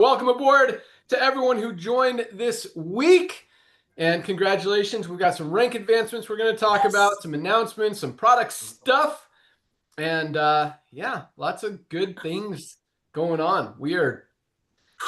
Welcome aboard to everyone who joined this week. And congratulations. We've got some rank advancements we're going to talk about, some announcements, some product stuff. And yeah, lots of good things going on. We are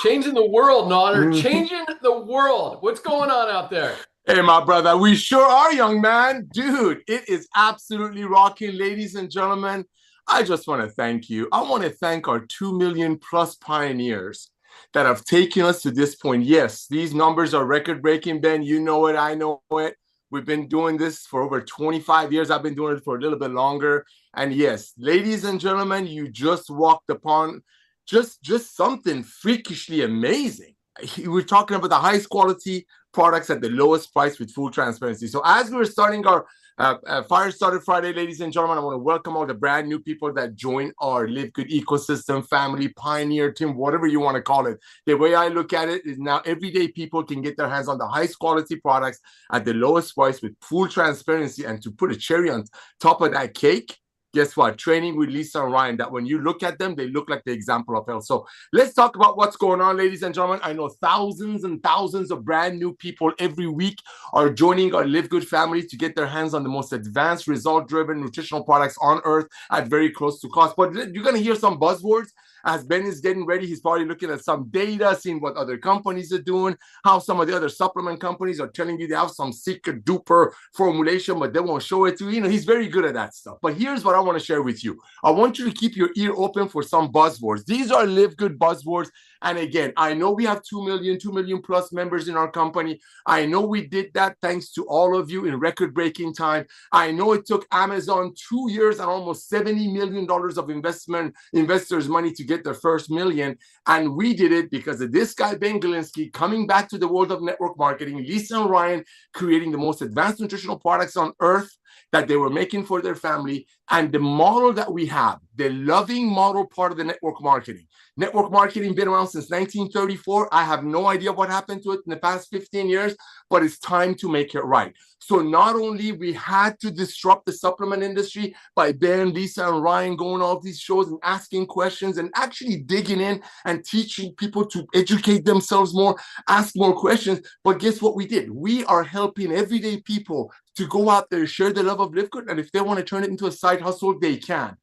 changing the world, Nodder. Changing the world. What's going on out there? Hey, my brother, we sure are, young man. Dude, it is absolutely rocking, ladies and gentlemen. I just want to thank you. I want to thank our 2 million plus pioneers that have taken us to this point. Yes, these numbers are record breaking, Ben. You know it. I know it. We've been doing this for over 25 years. I've been doing it for a little bit longer. And yes, ladies and gentlemen, you just walked upon just something freakishly amazing. We're talking about the highest quality products at the lowest price with full transparency. So as we're starting our Fire Starter Friday, ladies and gentlemen, I want to welcome all the brand new people that join our Livegood ecosystem, family, pioneer team, whatever you want to call it. The way I look at it is now everyday people can get their hands on the highest quality products at the lowest price with full transparency. And to put a cherry on top of that cake, guess what? Training with Lisa and Ryan, that when you look at them, they look like the example of health. So let's talk about what's going on, ladies and gentlemen. I know thousands and thousands of brand new people every week are joining our Livegood family to get their hands on the most advanced, result-driven nutritional products on earth at very close to cost. But you're going to hear some buzzwords. As Ben is getting ready, he's probably looking at some data, seeing what other companies are doing, how some of the other supplement companies are telling you they have some secret duper formulation, but they won't show it to you. You know, he's very good at that stuff. But here's what I want to share with you. I want you to keep your ear open for some buzzwords. These are Livegood buzzwords. And again, I know we have 2 million plus members in our company. I know we did that thanks to all of you in record-breaking time. I know it took Amazon 2 years and almost $70 million of investors' money to get their first million. And we did it because of this guy, Ben Galinsky, coming back to the world of network marketing, Lisa and Ryan creating the most advanced nutritional products on earth that they were making for their family, and the model that we have, the loving model part of the network marketing. Network marketing been around since 1934. I have no idea what happened to it in the past 15 years, but it's time to make it right. So not only we had to disrupt the supplement industry by Ben, Lisa, and Ryan going all these shows and asking questions and actually digging in and teaching people to educate themselves more, ask more questions. But guess what we did? We are helping everyday people to go out there, share the love of Livegood, and if they want to turn it into a side hustle, they can.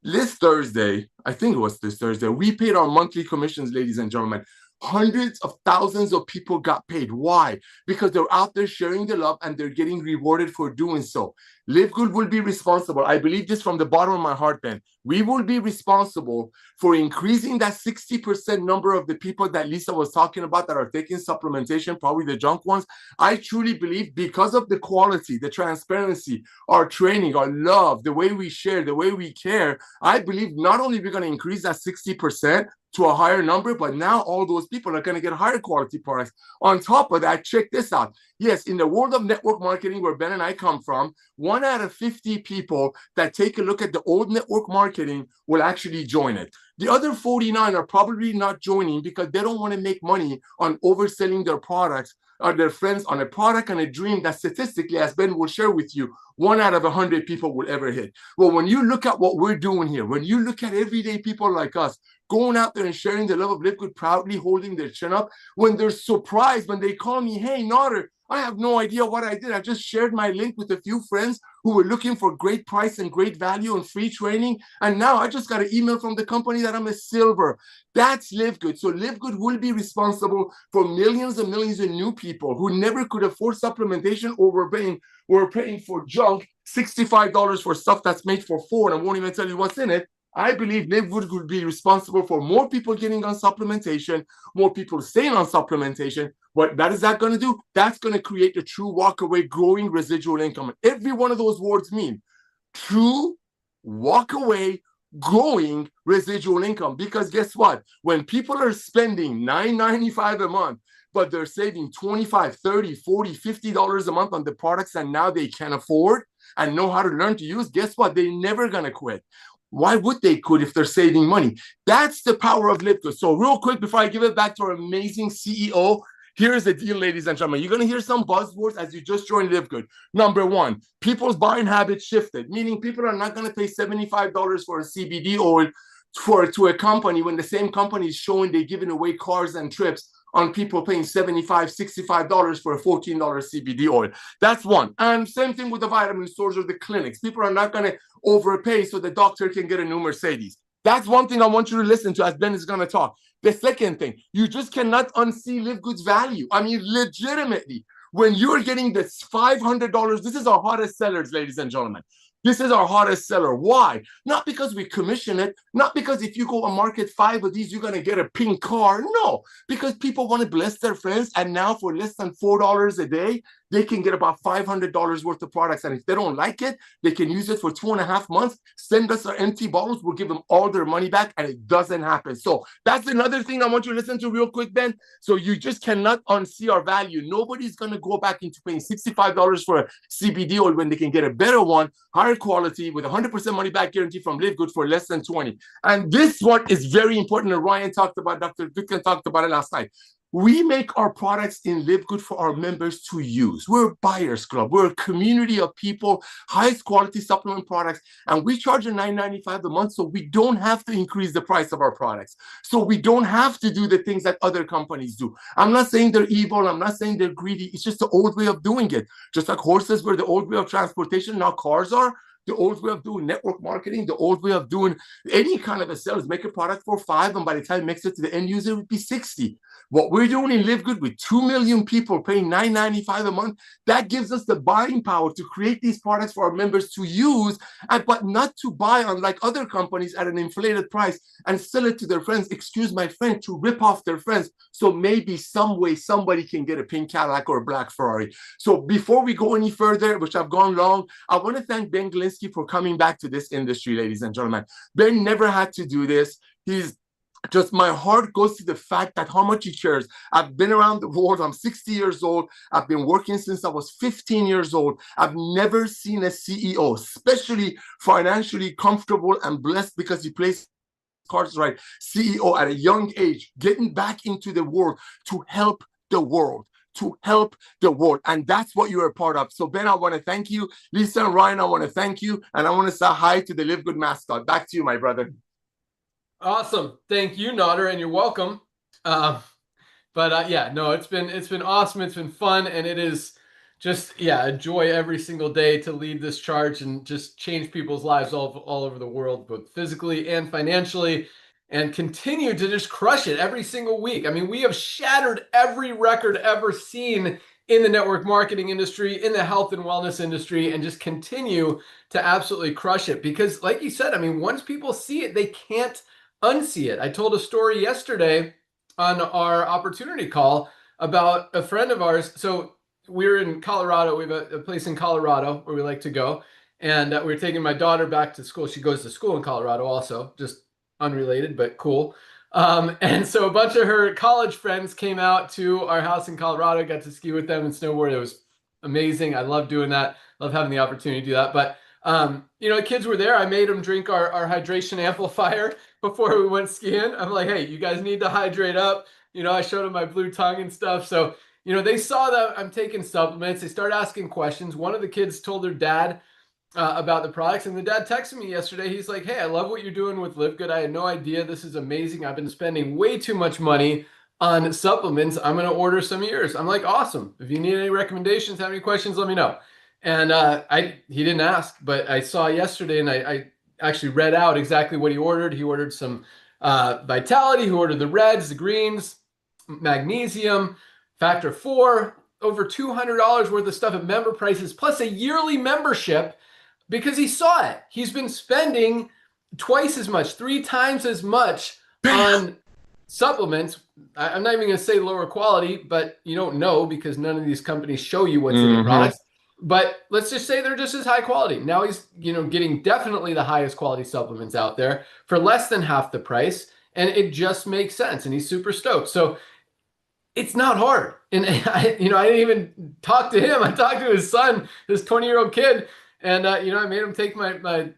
This Thursday, I think it was this Thursday, we paid our monthly commissions, ladies and gentlemen. Hundreds of thousands of people got paid. Why? Because they're out there sharing the love and they're getting rewarded for doing so. Livegood will be responsible. I believe this from the bottom of my heart, Ben. We will be responsible for increasing that 60% number of the people that Lisa was talking about that are taking supplementation, probably the junk ones. I truly believe because of the quality, the transparency, our training, our love, the way we share, the way we care, I believe not only we're going to increase that 60%, to a higher number, but now all those people are going to get higher quality products. On top of that, check this out. Yes, in the world of network marketing, where Ben and I come from, 1 out of 50 people that take a look at the old network marketing will actually join it. The other 49 are probably not joining because they don't want to make money on overselling their products or their friends on a product and a dream that statistically, as Ben will share with you, 1 out of 100 people will ever hit. Well, when you look at what we're doing here, when you look at everyday people like us, going out there and sharing the love of Livegood, proudly holding their chin up, when they're surprised, when they call me, hey, Nodder, I have no idea what I did. I just shared my link with a few friends who were looking for great price and great value and free training. And now I just got an email from the company that I'm a silver. That's Livegood. So Livegood will be responsible for millions and millions of new people who never could afford supplementation or were paying for junk, $65 for stuff that's made for $4, and I won't even tell you what's in it. I believe Livegood could be responsible for more people getting on supplementation, more people staying on supplementation. What that is that going to do? That's going to create a true walkaway growing residual income. And every one of those words mean true walkaway growing residual income. Because guess what? When people are spending $9.95 a month, but they're saving $25, $30, $40, $50 a month on the products that now they can afford and know how to learn to use, guess what? They're never going to quit. Why would they quit if they're saving money? That's the power of Livegood. So real quick, before I give it back to our amazing CEO, here's the deal, ladies and gentlemen. You're going to hear some buzzwords as you just joined Livegood. Number one, people's buying habits shifted, meaning people are not going to pay $75 for a CBD oil to a company when the same company is showing they're giving away cars and trips on people paying $75, $65 for a $14 CBD oil. That's one. And same thing with the vitamin stores or the clinics. People are not going to overpay so the doctor can get a new Mercedes. That's one thing I want you to listen to as Ben is going to talk. The second thing, you just cannot unsee Livegood's value. I mean, legitimately, when you're getting this $500, this is our hottest sellers, ladies and gentlemen. This is our hottest seller. Why? Not because we commission it, not because if you go and market 5 of these, you're going to get a pink car. No, because people want to bless their friends. And now for less than $4 a day, they can get about $500 worth of products. And if they don't like it, they can use it for 2.5 months, send us our empty bottles, we'll give them all their money back, and it doesn't happen. So that's another thing I want you to listen to real quick, Ben. So you just cannot unsee our value. Nobody's going to go back into paying $65 for a CBD oil when they can get a better one, higher quality, with 100% money back guarantee from Livegood for less than 20. And this one is very important. And Ryan talked about, Dr. Goodkin talked about it last night. We make our products in Livegood for our members to use. We're a buyers club. We're a community of people, highest quality supplement products, and we charge $9.95 a month, so we don't have to increase the price of our products. So we don't have to do the things that other companies do. I'm not saying they're evil. I'm not saying they're greedy. It's just the old way of doing it. Just like horses were the old way of transportation, now cars are. The old way of doing network marketing, the old way of doing any kind of a sales, make a product for 5, and by the time it makes it to the end user, it would be 60. What we're doing in Livegood with 2 million people paying $9.95 a month, that gives us the buying power to create these products for our members to use, but not to buy, unlike other companies, at an inflated price and sell it to their friends, excuse my French, to rip off their friends. So maybe some way somebody can get a pink Cadillac or a black Ferrari. So before we go any further, which I've gone long, I want to thank Ben Galinsky for coming back to this industry, ladies and gentlemen. Ben never had to do this. He's just, my heart goes to the fact that how much he cares. I've been around the world. I'm 60 years old. I've been working since I was 15 years old. I've never seen a CEO, especially financially comfortable and blessed because he plays cards right, CEO at a young age, getting back into the world to help the world. To help the world. And that's what you're a part of. So, Ben, I want to thank you. Lisa and Ryan, I want to thank you. And I want to say hi to the Livegood mascot. Back to you, my brother. Awesome. Thank you, Nader, and you're welcome. Yeah, no, it's been awesome. It's been fun, and it is just, yeah, a joy every single day to lead this charge and just change people's lives all over the world, both physically and financially, and continue to just crush it every single week. I mean, we have shattered every record ever seen in the network marketing industry, in the health and wellness industry, and just continue to absolutely crush it. Because like you said, I mean, once people see it, they can't unsee it. I told a story yesterday on our opportunity call about a friend of ours. So we're in Colorado. We have a place in Colorado where we like to go. And we're taking my daughter back to school. She goes to school in Colorado also, just unrelated, but cool. And so a bunch of her college friends came out to our house in Colorado, got to ski with them and snowboard. It was amazing. I love doing that. Love having the opportunity to do that. But, the kids were there. I made them drink our hydration amplifier before we went skiing. I'm like, hey, you guys need to hydrate up. I showed them my blue tongue and stuff. So, they saw that I'm taking supplements. They start asking questions. One of the kids told their dad about the products, and the dad texted me yesterday. He's like, hey, I love what you're doing with Livegood. I had no idea. This is amazing. I've been spending way too much money on supplements. I'm going to order some of yours. I'm like, awesome. If you need any recommendations, have any questions, let me know. And he didn't ask, but I saw yesterday, and I actually read out exactly what he ordered. He ordered some Vitality. He ordered the reds, the greens, magnesium, factor 4, over $200 worth of stuff at member prices, plus a yearly membership, because he saw it. He's been spending twice as much, 3 times as much on supplements. I'm not even going to say lower quality, but you don't know because none of these companies show you what's in the products. But let's just say they're just as high quality. Now he's, getting definitely the highest quality supplements out there for less than half the price. And it just makes sense. And he's super stoked. So it's not hard. And I didn't even talk to him. I talked to his son, this 20-year-old kid. And, I made him take my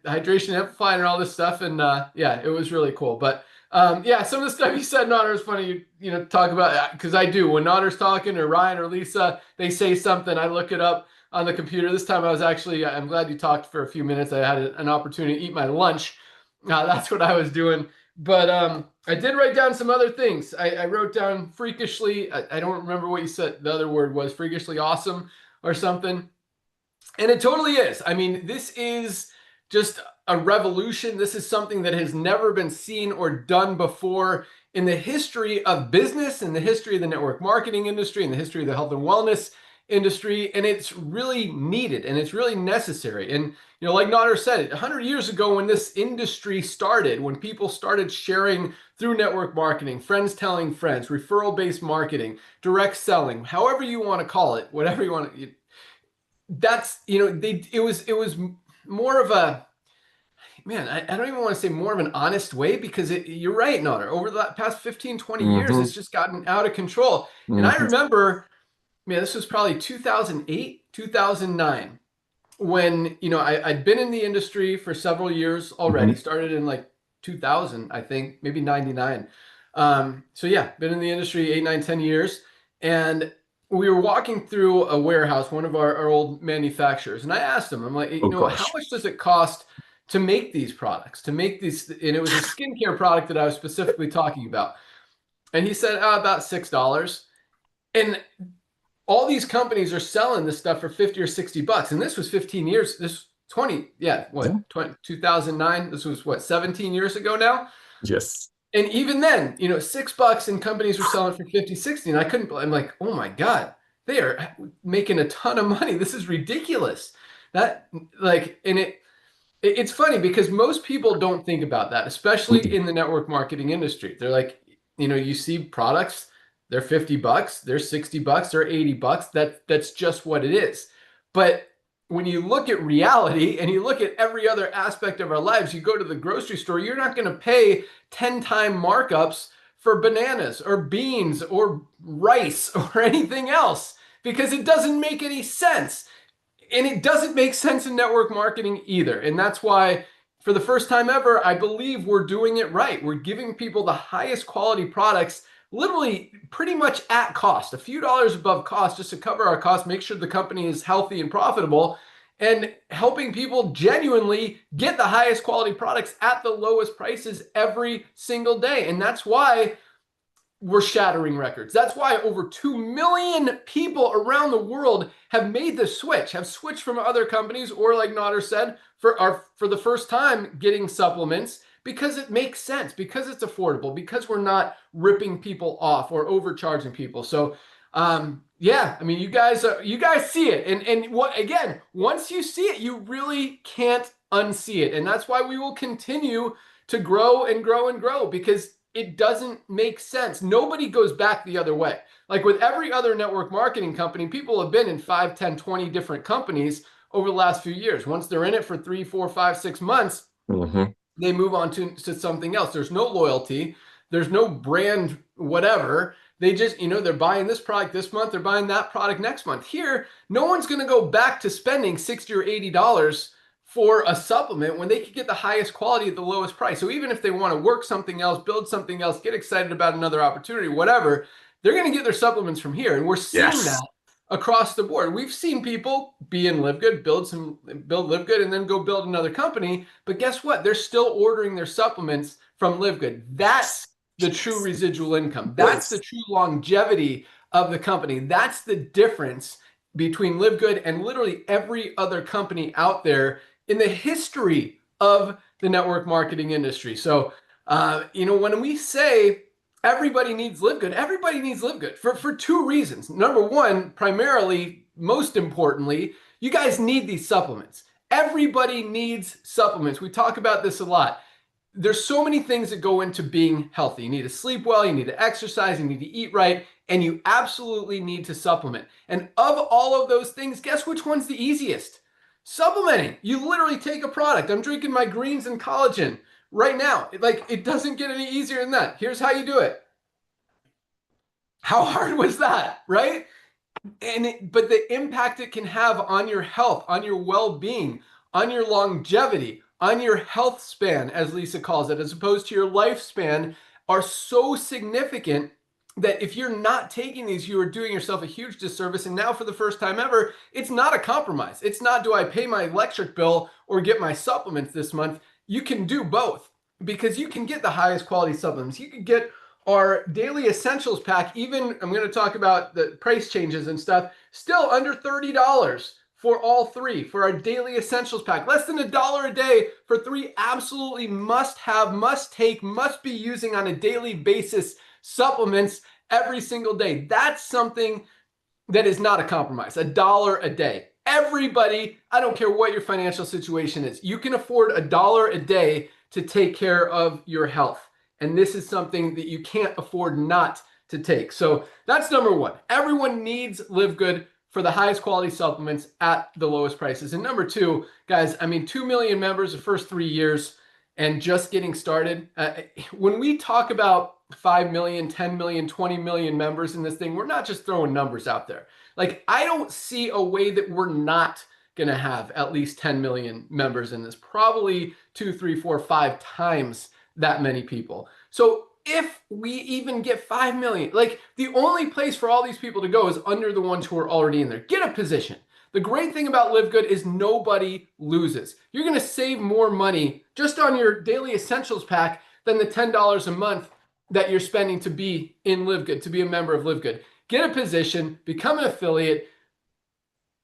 hydration amplifier and all this stuff. And it was really cool. But some of the stuff you said, Nader, is funny, talk about, because I do. When Nader's talking, or Ryan or Lisa, they say something, I look it up on the computer. This time I was actually, I'm glad you talked for a few minutes. I had an opportunity to eat my lunch. That's what I was doing But I did write down some other things. I wrote down freakishly. I don't remember what you said. The other word was freakishly awesome or something. And it totally is. I mean, this is just a revolution. This is something that has never been seen or done before in the history of business, in the history of the network marketing industry, in the history of the health and wellness industry. And it's really needed and it's really necessary. And, like Nader said, 100 years ago, when this industry started, when people started sharing through network marketing, friends telling friends, referral based marketing, direct selling, however you want to call it, whatever you want to, that's it was more of a man. I don't even want to say more of an honest way because you're right, Nader. Over the past 15, 20 years, Mm-hmm. it's just gotten out of control. And I Mm-hmm. remember, man, this was probably 2008, 2009, when I'd been in the industry for several years already. Mm-hmm. Started in like 2000, I think, maybe 99. So yeah, been in the industry 8, 9, 10 years. And we were walking through a warehouse, one of our old manufacturers, and I asked him, I'm like, Oh how gosh. much does it cost to make these products, to make these? And it was a skincare product that I was specifically talking about. And he said, about $6. And all these companies are selling this stuff for 50 or $60. And this was 15 years, this 20, yeah, Yeah. what, 20, 2009? This was what, 17 years ago now? Yes. And even then, $6 and companies were selling for 50, 60. And I'm like, oh my God, they are making a ton of money. This is ridiculous. That like, and it's funny because most people don't think about that, especially Mm-mm. in the network marketing industry. They're like, you see products, they're $50, they're $60, they're $80. That's just what it is. But when you look at reality and you look at every other aspect of our lives, you go to the grocery store, you're not going to pay 10-time markups for bananas or beans or rice or anything else because it doesn't make any sense. And it doesn't make sense in network marketing either. And that's why, for the first time ever, I believe we're doing it right. We're giving people the highest quality products, literally pretty much at cost, a few dollars above cost, just to cover our costs, make sure the company is healthy and profitable, and helping people genuinely get the highest quality products at the lowest prices every single day. And that's why we're shattering records. That's why over 2 million people around the world have made the switch, have switched from other companies, or like Nader said, for the first time getting supplements because it makes sense, because it's affordable, because we're not ripping people off or overcharging people. So yeah, I mean, you guys see it. And what, again, once you see it, you really can't unsee it. And that's why we will continue to grow and grow and grow because it doesn't make sense. Nobody goes back the other way. Like with every other network marketing company, people have been in 5, 10, 20 different companies over the last few years. Once they're in it for 3, 4, 5, 6 months, Mm-hmm. they move on to something else. There's no loyalty. There's no brand, whatever. They just, they're buying this product this month, they're buying that product next month. Here, no one's going to go back to spending $60 or $80 for a supplement when they could get the highest quality at the lowest price. So even if they want to work something else, build something else, get excited about another opportunity, whatever, they're going to get their supplements from here. And we're seeing that Yes. across the board. We've seen people be in Livegood, build Livegood, and then go build another company. But guess what? They're still ordering their supplements from Livegood. That's the true Yes. residual income. That's the Yes. true longevity of the company. That's the difference between Livegood and literally every other company out there in the history of the network marketing industry. So, when we say everybody needs Livegood, everybody needs Livegood for two reasons. Number one, primarily, most importantly, you guys need these supplements. Everybody needs supplements. We talk about this a lot. There's so many things that go into being healthy. You need to sleep well, you need to exercise, you need to eat right, and you absolutely need to supplement. And of all of those things, guess which one's the easiest? Supplementing. You literally take a product. I'm drinking my greens and collagen right now. It doesn't get any easier than that. Here's how you do it. How hard was that, right? But the impact it can have on your health, on your well-being, on your longevity, on your health span, as Lisa calls it, as opposed to your lifespan, are so significant that if you're not taking these, you are doing yourself a huge disservice. And now, for the first time ever, it's not a compromise. It's not, do I pay my electric bill or get my supplements this month? You can do both. because you can get the highest quality supplements. You can get our daily essentials pack, even I'm going to talk about the price changes and stuff, still under $30 for all three for our daily essentials pack. Less than $1 a day for three absolutely must have, must take, must be using on a daily basis supplements every single day. That's something that is not a compromise. $1 a day. Everybody, I don't care what your financial situation is, you can afford $1 a day to take care of your health. And this is something that you can't afford not to take. So that's number one. Everyone needs Livegood for the highest quality supplements at the lowest prices. And number two, guys, I mean, 2 million members the first 3 years and just getting started. When we talk about 5 million, 10 million, 20 million members in this thing, we're not just throwing numbers out there. Like, I don't see a way that we're not going to have at least 10 million members in this, probably 2, 3, 4, 5 times that many people. So if we even get 5 million, like, the only place for all these people to go is under the ones who are already in there. Get a position. The great thing about Livegood is nobody loses. You're going to save more money just on your daily essentials pack than the $10 a month that you're spending to be in Livegood, to be a member of Livegood. Get a position, become an affiliate,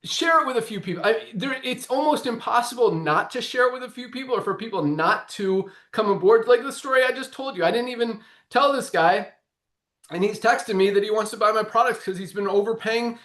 share it with a few people. It's almost impossible not to share it with a few people or for people not to come aboard. Like the story I just told you. I didn't even tell this guy, and he's texted me that he wants to buy my products because he's been overpaying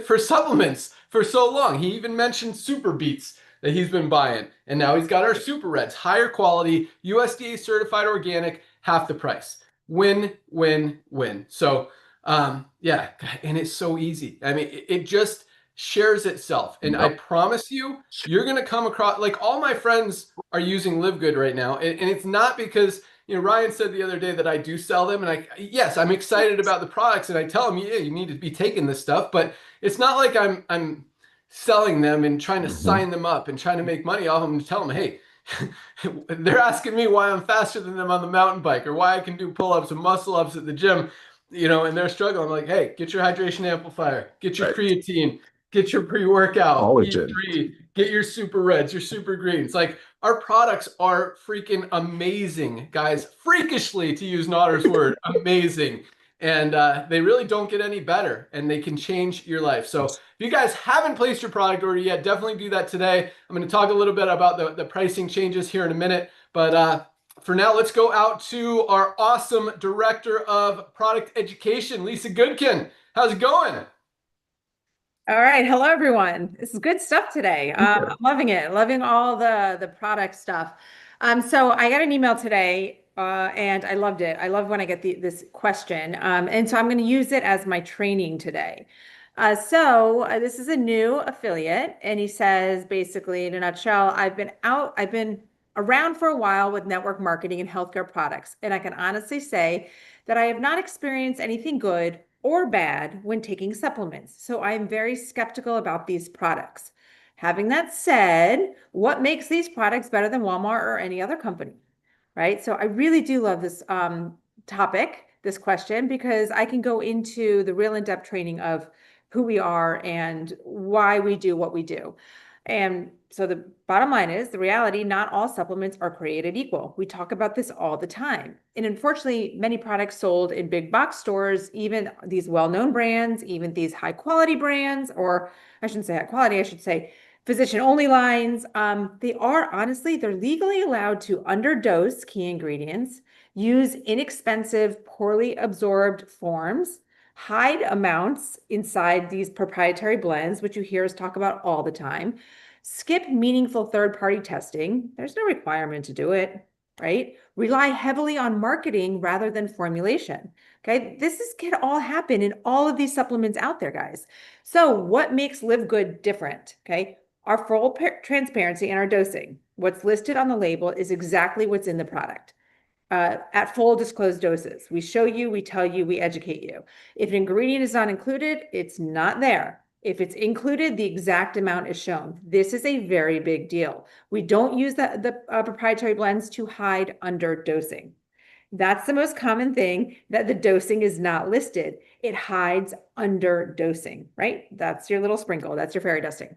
for supplements for so long. He even mentioned Super Beats that he's been buying. And now he's got our Super Reds, higher quality, USDA certified organic, half the price. Win, win, win. So, yeah, and it's so easy. I mean, it just shares itself. And I Yep. promise you, you're going to come across, like, all my friends are using Livegood right now. And it's not because, you know, Ryan said the other day that I do sell them. And yes, I'm excited about the products. And I tell them, yeah, you need to be taking this stuff. But it's not like I'm selling them and trying to Mhm. sign them up and trying to make money off them and tell them, hey, they're asking me why I'm faster than them on the mountain bike or why I can do pull-ups and muscle ups at the gym, you know, and they're struggling. I'm like, hey, get your hydration amplifier, get your Right. creatine, get your pre-workout, Collagen. E3, get your super reds, your super greens. Like, our products are freaking amazing, guys. Freakishly, to use Notter's word, amazing. And they really don't get any better, and they can change your life. So if you guys haven't placed your product order yet, definitely do that today. I'm going to talk a little bit about the pricing changes here in a minute. But for now, let's go out to our awesome director of product education, Lisa Goodkin. How's it going? All right. Hello, everyone. This is good stuff today. I'm loving it. Loving all the product stuff. So I got an email today, and I loved it. I love when I get this question. And so I'm going to use it as my training today. This is a new affiliate, and he says basically in a nutshell, I've been around for a while with network marketing and healthcare products, and I can honestly say that I have not experienced anything good or bad when taking supplements. So I'm very skeptical about these products. Having that said, what makes these products better than Walmart or any other company? Right? So I really do love this topic, this question, because I can go into the real in-depth training of who we are and why we do what we do. And so the bottom line is the reality, not all supplements are created equal. We talk about this all the time. And unfortunately, many products sold in big box stores, even these well-known brands, even these high quality brands, or I shouldn't say high quality, I should say physician only lines, they're legally allowed to underdose key ingredients, use inexpensive, poorly absorbed forms, hide amounts inside these proprietary blends, which you hear us talk about all the time, skip meaningful third-party testing. There's no requirement to do it, right? Rely heavily on marketing rather than formulation. Okay, can all happen in all of these supplements out there, guys. So what makes Livegood different? Okay, our full transparency and our dosing. What's listed on the label is exactly what's in the product. At full disclosed doses. We show you, we tell you, we educate you. If an ingredient is not included, it's not there. If it's included, the exact amount is shown. This is a very big deal. We don't use the proprietary blends to hide under dosing. That's the most common thing, that the dosing is not listed. It hides under dosing, right? That's your little sprinkle. That's your fairy dusting.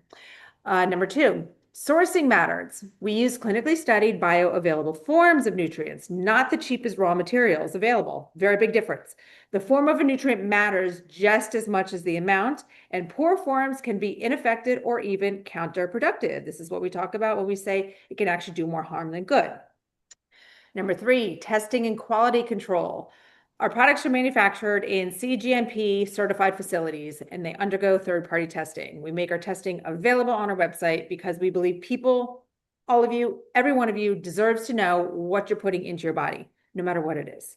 Number two, Sourcing matters. We use clinically studied bioavailable forms of nutrients, not the cheapest raw materials available. Very big difference. The form of a nutrient matters just as much as the amount, and poor forms can be ineffective or even counterproductive. This is what we talk about when we say it can actually do more harm than good. Number 3, testing and quality control. Our products are manufactured in CGMP certified facilities and they undergo third-party testing. We make our testing available on our website because we believe people, all of you, every one of you deserves to know what you're putting into your body, no matter what it is.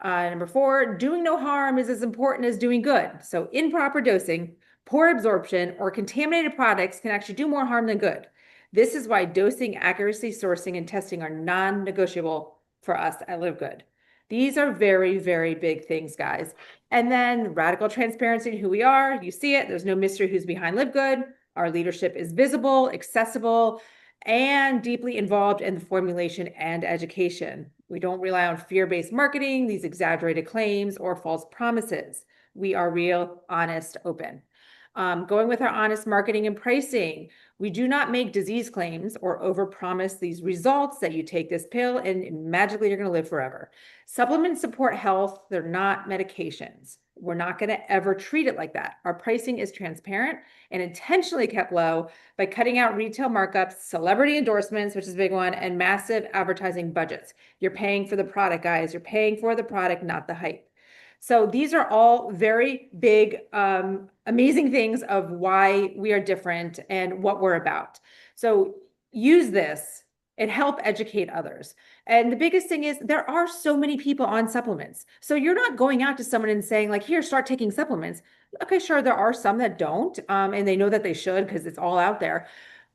Number 4, doing no harm is as important as doing good. So improper dosing, poor absorption, or contaminated products can actually do more harm than good. This is why dosing, accuracy, sourcing, and testing are non-negotiable for us at Livegood. These are very, very big things, guys. And then radical transparency in who we are. You see it. There's no mystery who's behind Livegood. Our leadership is visible, accessible, and deeply involved in the formulation and education. We don't rely on fear-based marketing, these exaggerated claims, or false promises. We are real, honest, open. Going with our honest marketing and pricing, we do not make disease claims or overpromise these results that you take this pill and magically you're going to live forever. Supplements support health. They're not medications. We're not going to ever treat it like that. Our pricing is transparent and intentionally kept low by cutting out retail markups, celebrity endorsements, which is a big one, and massive advertising budgets. You're paying for the product, guys. You're paying for the product, not the hype. So these are all very big, amazing things of why we are different and what we're about. So use this and help educate others. And the biggest thing is there are so many people on supplements. So you're not going out to someone and saying like, here, start taking supplements. Okay, sure, there are some that don't, and they know that they should because it's all out there.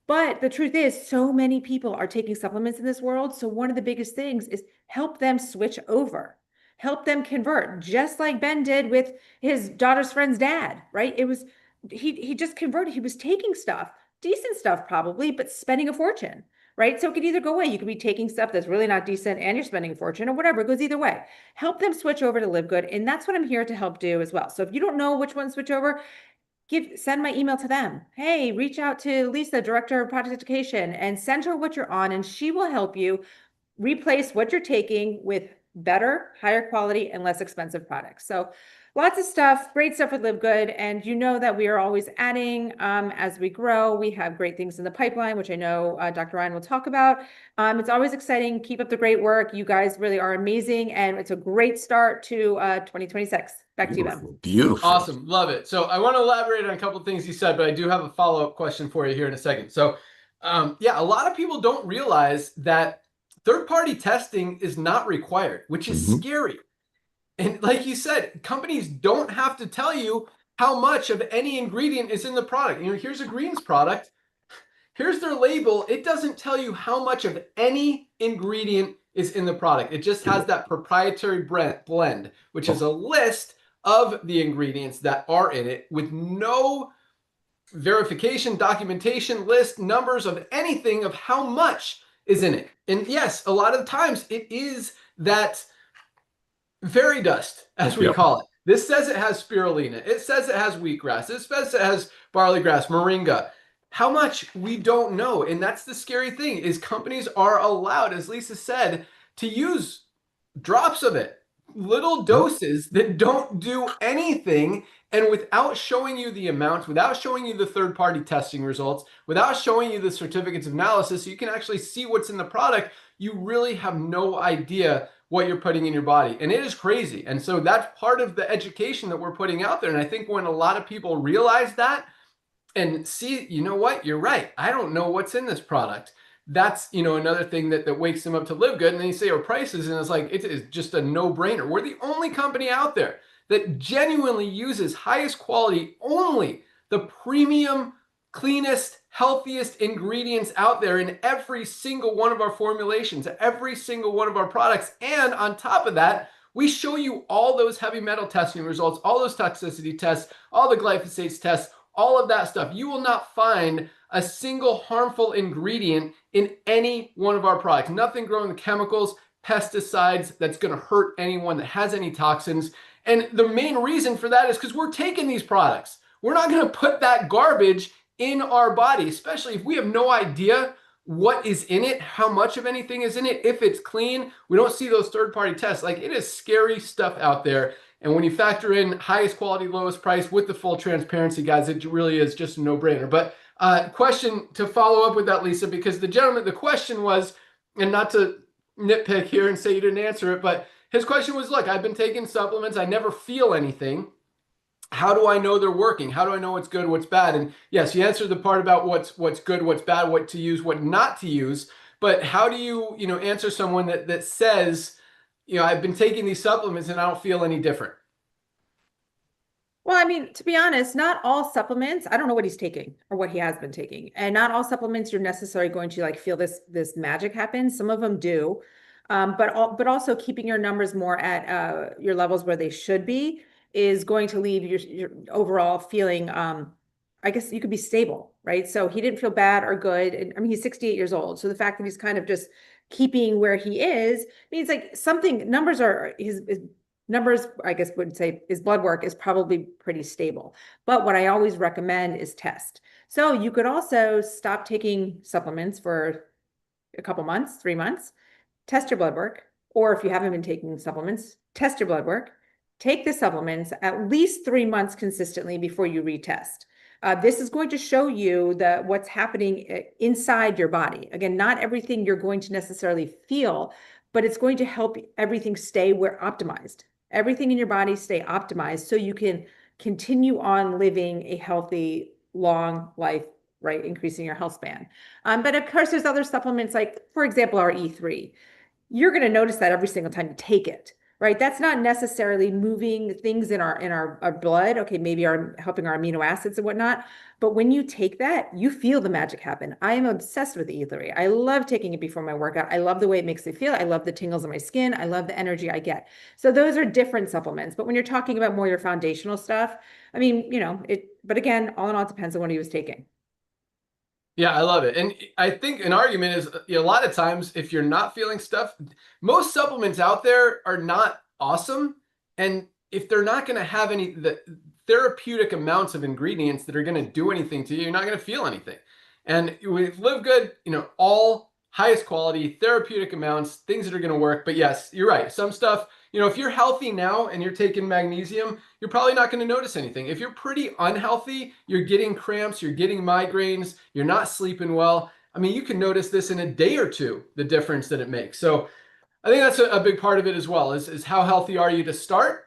But the truth is, so many people are taking supplements in this world. So one of the biggest things is help them switch over. Help them convert, just like Ben did with his daughter's friend's dad, right? It was, he just converted. He was taking stuff, decent stuff probably, but spending a fortune, right? So it could either go away. You could be taking stuff that's really not decent and you're spending a fortune or whatever. It goes either way. Help them switch over to Livegood. And that's what I'm here to help do as well. So if you don't know which one to switch over, send my email to them. Hey, reach out to Lisa, Director of Product Education, and send her what you're on and she will help you replace what you're taking with better, higher quality, and less expensive products. So lots of stuff, great stuff with Livegood. And you know that we are always adding as we grow. We have great things in the pipeline, which I know Dr. Ryan will talk about. It's always exciting. Keep up the great work. You guys really are amazing. And it's a great start to 2026. Back to you, Ben. Beautiful. Awesome. Love it. So I want to elaborate on a couple of things you said, but I do have a follow-up question for you here in a second. So yeah, a lot of people don't realize that third-party testing is not required, which is scary. And like you said, companies don't have to tell you how much of any ingredient is in the product. You know, here's a greens product. Here's their label. It doesn't tell you how much of any ingredient is in the product. It just has that proprietary blend, which is a list of the ingredients that are in it with no verification, documentation, list, numbers of anything of how much is in it. And yes, a lot of times it is that fairy dust, as we call it. This says it has spirulina. It says it has wheatgrass. It says it has barley grass, moringa. How much, we don't know. And that's the scary thing, is companies are allowed, as Lisa said, to use drops of it, little doses that don't do anything. And without showing you the amounts, without showing you the third-party testing results, without showing you the certificates of analysis, so you can actually see what's in the product, you really have no idea what you're putting in your body. And it is crazy. And so that's part of the education that we're putting out there. And I think when a lot of people realize that and see, you know what, you're right, I don't know what's in this product. That's, you know, another thing that wakes them up to Livegood. And then you say our prices, and it's like, it is just a no-brainer. We're the only company out there that genuinely uses highest quality, only the premium, cleanest, healthiest ingredients out there in every single one of our formulations, every single one of our products. And on top of that, we show you all those heavy metal testing results, all those toxicity tests, all the glyphosate tests, all of that stuff. You will not find a single harmful ingredient in any one of our products. Nothing growing with chemicals, pesticides that's going to hurt anyone that has any toxins. And the main reason for that is because we're taking these products. We're not going to put that garbage in our body, especially if we have no idea what is in it, how much of anything is in it, if it's clean. We don't see those third-party tests. Like, it is scary stuff out there. And when you factor in highest quality, lowest price with the full transparency, guys, it really is just a no-brainer. But question to follow up with that, Lisa, because the question was, and not to nitpick here and say you didn't answer it, but his question was, look, I've been taking supplements. I never feel anything. How do I know they're working? How do I know what's good, what's bad? And yes, you answered the part about what's good, what's bad, what to use, what not to use. But how do you, answer someone that says, I've been taking these supplements and I don't feel any different? Well, I mean, to be honest, not all supplements, I don't know what he's taking or what he has been taking. And not all supplements you're necessarily going to like feel this magic happen. Some of them do. But also keeping your numbers more at your levels where they should be is going to leave your overall feeling I guess you could be stable, right? So he didn't feel bad or good. And I mean, he's 68 years old. So the fact that he's kind of just keeping where he is means like something numbers are his numbers, I guess would say his blood work is probably pretty stable. But what I always recommend is test. So you could also stop taking supplements for a couple months, 3 months, test your blood work. Or if you haven't been taking supplements, test your blood work, take the supplements at least 3 months consistently before you retest. This is going to show you what's happening inside your body. Again, not everything you're going to necessarily feel, but it's going to help everything stay optimized. Everything in your body stay optimized so you can continue on living a healthy, long life, right? Increasing your health span. But of course, there's other supplements like, for example, our E3. You're going to notice that every single time you take it, right? That's not necessarily moving things in our blood. Okay, maybe helping our amino acids and whatnot. But when you take that, you feel the magic happen. I am obsessed with E3. I love taking it before my workout. I love the way it makes me feel. I love the tingles on my skin. I love the energy I get. So those are different supplements. But when you're talking about more your foundational stuff, I mean, but again, all in all, it depends on what he was taking. Yeah, I love it. And I think an argument is, a lot of times if you're not feeling stuff, most supplements out there are not awesome. And if they're not going to have the therapeutic amounts of ingredients that are going to do anything to you, you're not going to feel anything. And with Livegood, all highest quality, therapeutic amounts, things that are going to work. But yes, you're right. Some stuff, if you're healthy now and you're taking magnesium, you're probably not going to notice anything. If you're pretty unhealthy, you're getting cramps, you're getting migraines, you're not sleeping well. I mean, you can notice this in a day or two, the difference that it makes. So I think that's a big part of it as well, is how healthy are you to start?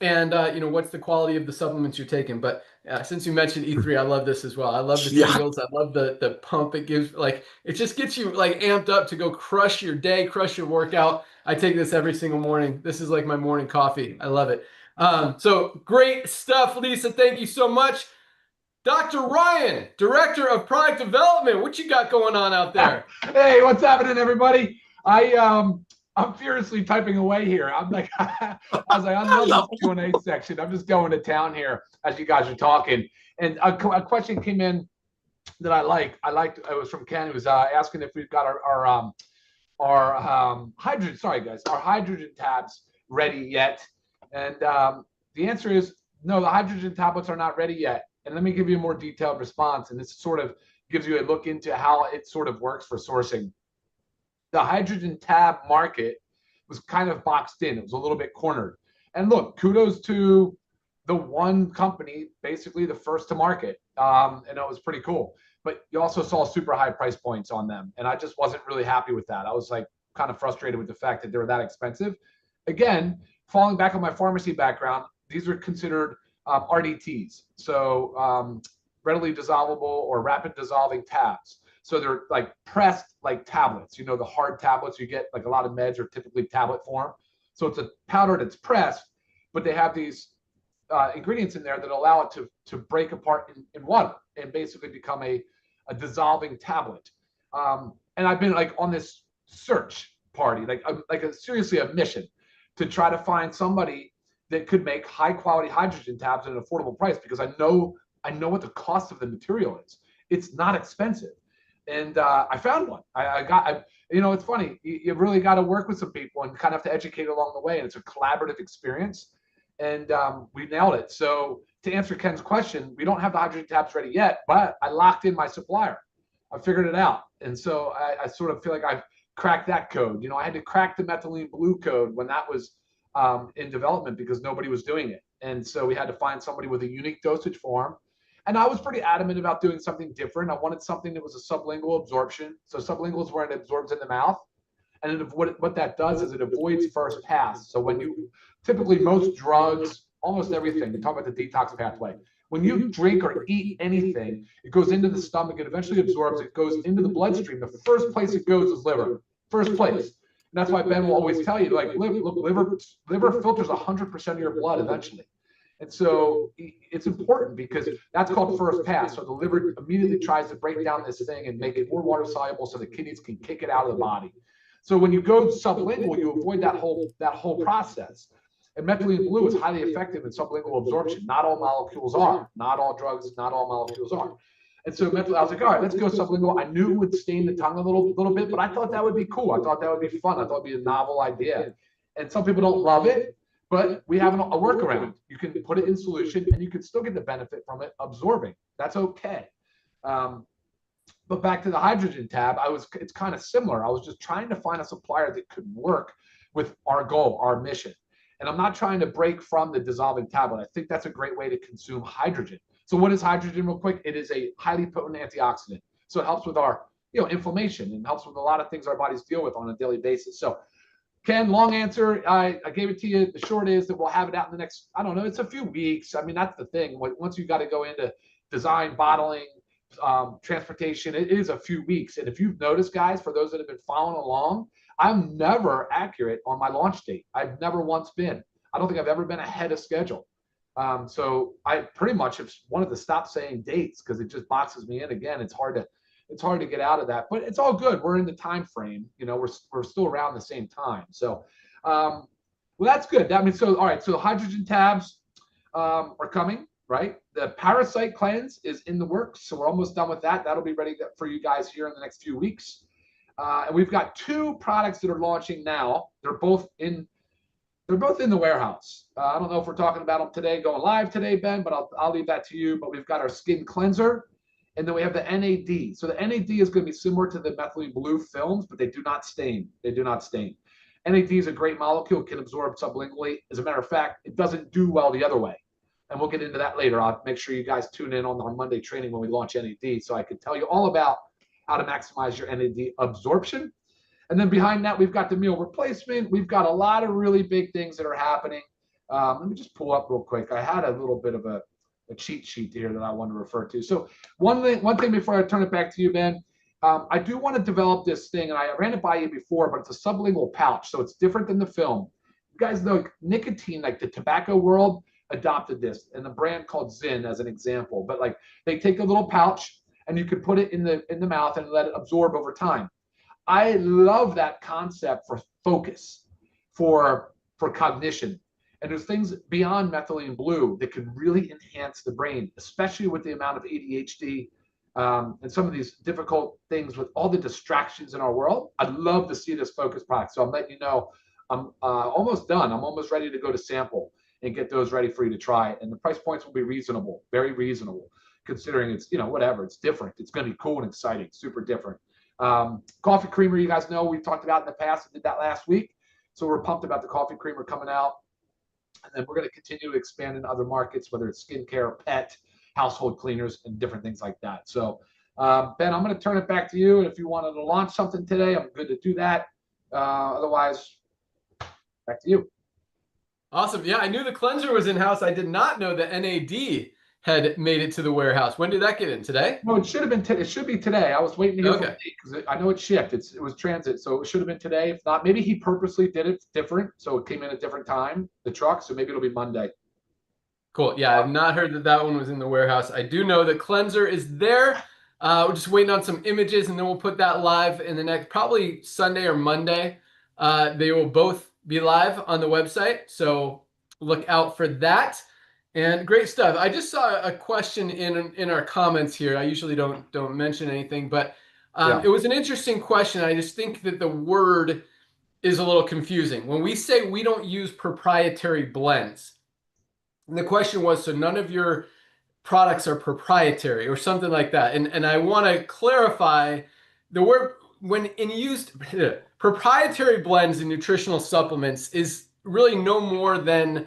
And what's the quality of the supplements you're taking? But since you mentioned E3, I love this as well. I love the tingles. I love the pump it gives. Like, it just gets you like amped up to go crush your day, crush your workout. I take this every single morning. This is like my morning coffee. I love it. So great stuff, Lisa. Thank you so much. Dr. Ryan, Director of Product Development. What you got going on out there? Hey, what's happening, everybody? I'm furiously typing away here. I'm like, I was like, I love this Q&A section. I'm just going to town here as you guys are talking. And a question came in that I liked. It was from Ken, who was asking if we've got our hydrogen. Sorry, guys, our hydrogen tabs ready yet? And the answer is no. The hydrogen tablets are not ready yet. And let me give you a more detailed response. And this sort of gives you a look into how it sort of works for sourcing. The hydrogen tab market was kind of boxed in. It was a little bit cornered. And look, kudos to the one company, basically the first to market. And it was pretty cool. But you also saw super high price points on them. And I just wasn't really happy with that. I was like kind of frustrated with the fact that they were that expensive. Again, falling back on my pharmacy background, these are considered RDTs. So readily dissolvable or rapid dissolving tabs. So they're like pressed like tablets, the hard tablets you get, like a lot of meds are typically tablet form. So it's a powder that's pressed, but they have these ingredients in there that allow it to break apart in water and basically become a dissolving tablet. And I've been like on this search party, seriously a mission to try to find somebody that could make high quality hydrogen tabs at an affordable price, because I know what the cost of the material is. It's not expensive. And I found one. It's funny. You really got to work with some people and kind of have to educate along the way. And it's a collaborative experience. and we nailed it. So to answer Ken's question, we don't have the hydrogen tabs ready yet, but I locked in my supplier. I figured it out. And so I sort of feel like I've cracked that code. You know, I had to crack the methylene blue code when that was in development because nobody was doing it. And so we had to find somebody with a unique dosage form. And I was pretty adamant about doing something different. I wanted something that was a sublingual absorption. So sublingual is where it absorbs in the mouth. And what that does is it avoids first pass. So when you typically most drugs, almost everything, you talk about the detox pathway. When you drink or eat anything, it goes into the stomach, it eventually absorbs, it goes into the bloodstream. The first place it goes is liver, first place. And that's why Ben will always tell you, like, look, liver filters 100% of your blood eventually. And so it's important because that's called first pass. So the liver immediately tries to break down this thing and make it more water soluble so the kidneys can kick it out of the body. So when you go sublingual, you avoid that whole process. And methylene blue is highly effective in sublingual absorption. Not all molecules are. Not all drugs, not all molecules are. And so I was like, all right, let's go sublingual. I knew it would stain the tongue a little bit, but I thought that would be cool. I thought that would be fun. I thought it would be a novel idea. And some people don't love it, but we have a workaround. You can put it in solution and you can still get the benefit from it absorbing. That's okay. But back to the hydrogen tab, it's kind of similar. I was just trying to find a supplier that could work with our goal, our mission. And I'm not trying to break from the dissolving tablet. I think that's a great way to consume hydrogen. So what is hydrogen real quick? It is a highly potent antioxidant. So it helps with our inflammation and helps with a lot of things our bodies deal with on a daily basis. So Ken, long answer. I gave it to you. The short is that we'll have it out in the next, I don't know, it's a few weeks. I mean, that's the thing. Once you got to go into design, bottling, transportation, it is a few weeks. And if you've noticed, guys, for those that have been following along, I'm never accurate on my launch date. I've never once been. I don't think I've ever been ahead of schedule. So I pretty much have wanted to stop saying dates because it just boxes me in again. It's hard to get out of that, but it's all good. We're in the time frame. We're still around the same time. So, well, that's good. That means so. All right. So the hydrogen tabs are coming, right? The parasite cleanse is in the works, so we're almost done with that. That'll be ready for you guys here in the next few weeks. And we've got two products that are launching now. They're both in the warehouse. I don't know if we're talking about them today, going live today, Ben, but I'll leave that to you. But we've got our skin cleanser, and then we have the NAD. So the NAD is going to be similar to the methylene blue films, but they do not stain. They do not stain. NAD is a great molecule, can absorb sublingually. As a matter of fact, it doesn't do well the other way. And we'll get into that later. I'll make sure you guys tune in on our Monday training when we launch NAD, so I can tell you all about how to maximize your NAD absorption. And then behind that, we've got the meal replacement. We've got a lot of really big things that are happening. Let me just pull up real quick. I had a little bit of a cheat sheet here that I want to refer to. So one thing before I turn it back to you, Ben, I do want to develop this thing, and I ran it by you before, but it's a sublingual pouch, so it's different than the film. You guys know nicotine, like the tobacco world, adopted this, and the brand called Zyn as an example. But like they take a little pouch, and you can put it in the mouth and let it absorb over time. I love that concept for focus, for cognition. And there's things beyond methylene blue that can really enhance the brain, especially with the amount of ADHD and some of these difficult things with all the distractions in our world. I'd love to see this focus product. So I'm letting you know I'm almost done. I'm almost ready to go to sample and get those ready for you to try. And the price points will be reasonable, very reasonable, considering it's, whatever, it's different. It's going to be cool and exciting, super different. Coffee creamer, you guys know, we talked about in the past. I did that last week. So we're pumped about the coffee creamer coming out. And then we're going to continue to expand in other markets, whether it's skincare, pet, household cleaners, and different things like that. So, Ben, I'm going to turn it back to you. And if you wanted to launch something today, I'm good to do that. Otherwise, back to you. Awesome. Yeah, I knew the cleanser was in-house. I did not know the NAD had made it to the warehouse. When did that get in? Today? No, it should have been. It should be today. I was waiting to hear from Nate because I know it shipped. It was transit, so it should have been today. If not, maybe he purposely did it different, so it came in a different time. The truck, so maybe it'll be Monday. Cool. Yeah, I've not heard that one was in the warehouse. I do know the cleanser is there. We're just waiting on some images, and then we'll put that live in the next probably Sunday or Monday. They will both be live on the website, so look out for that. And great stuff. I just saw a question in our comments here. I usually don't mention anything, but It was an interesting question. I just think that the word is a little confusing. When we say we don't use proprietary blends, And the question was, so none of your products are proprietary or something like that. And I want to clarify the word when in used proprietary blends in nutritional supplements is really no more than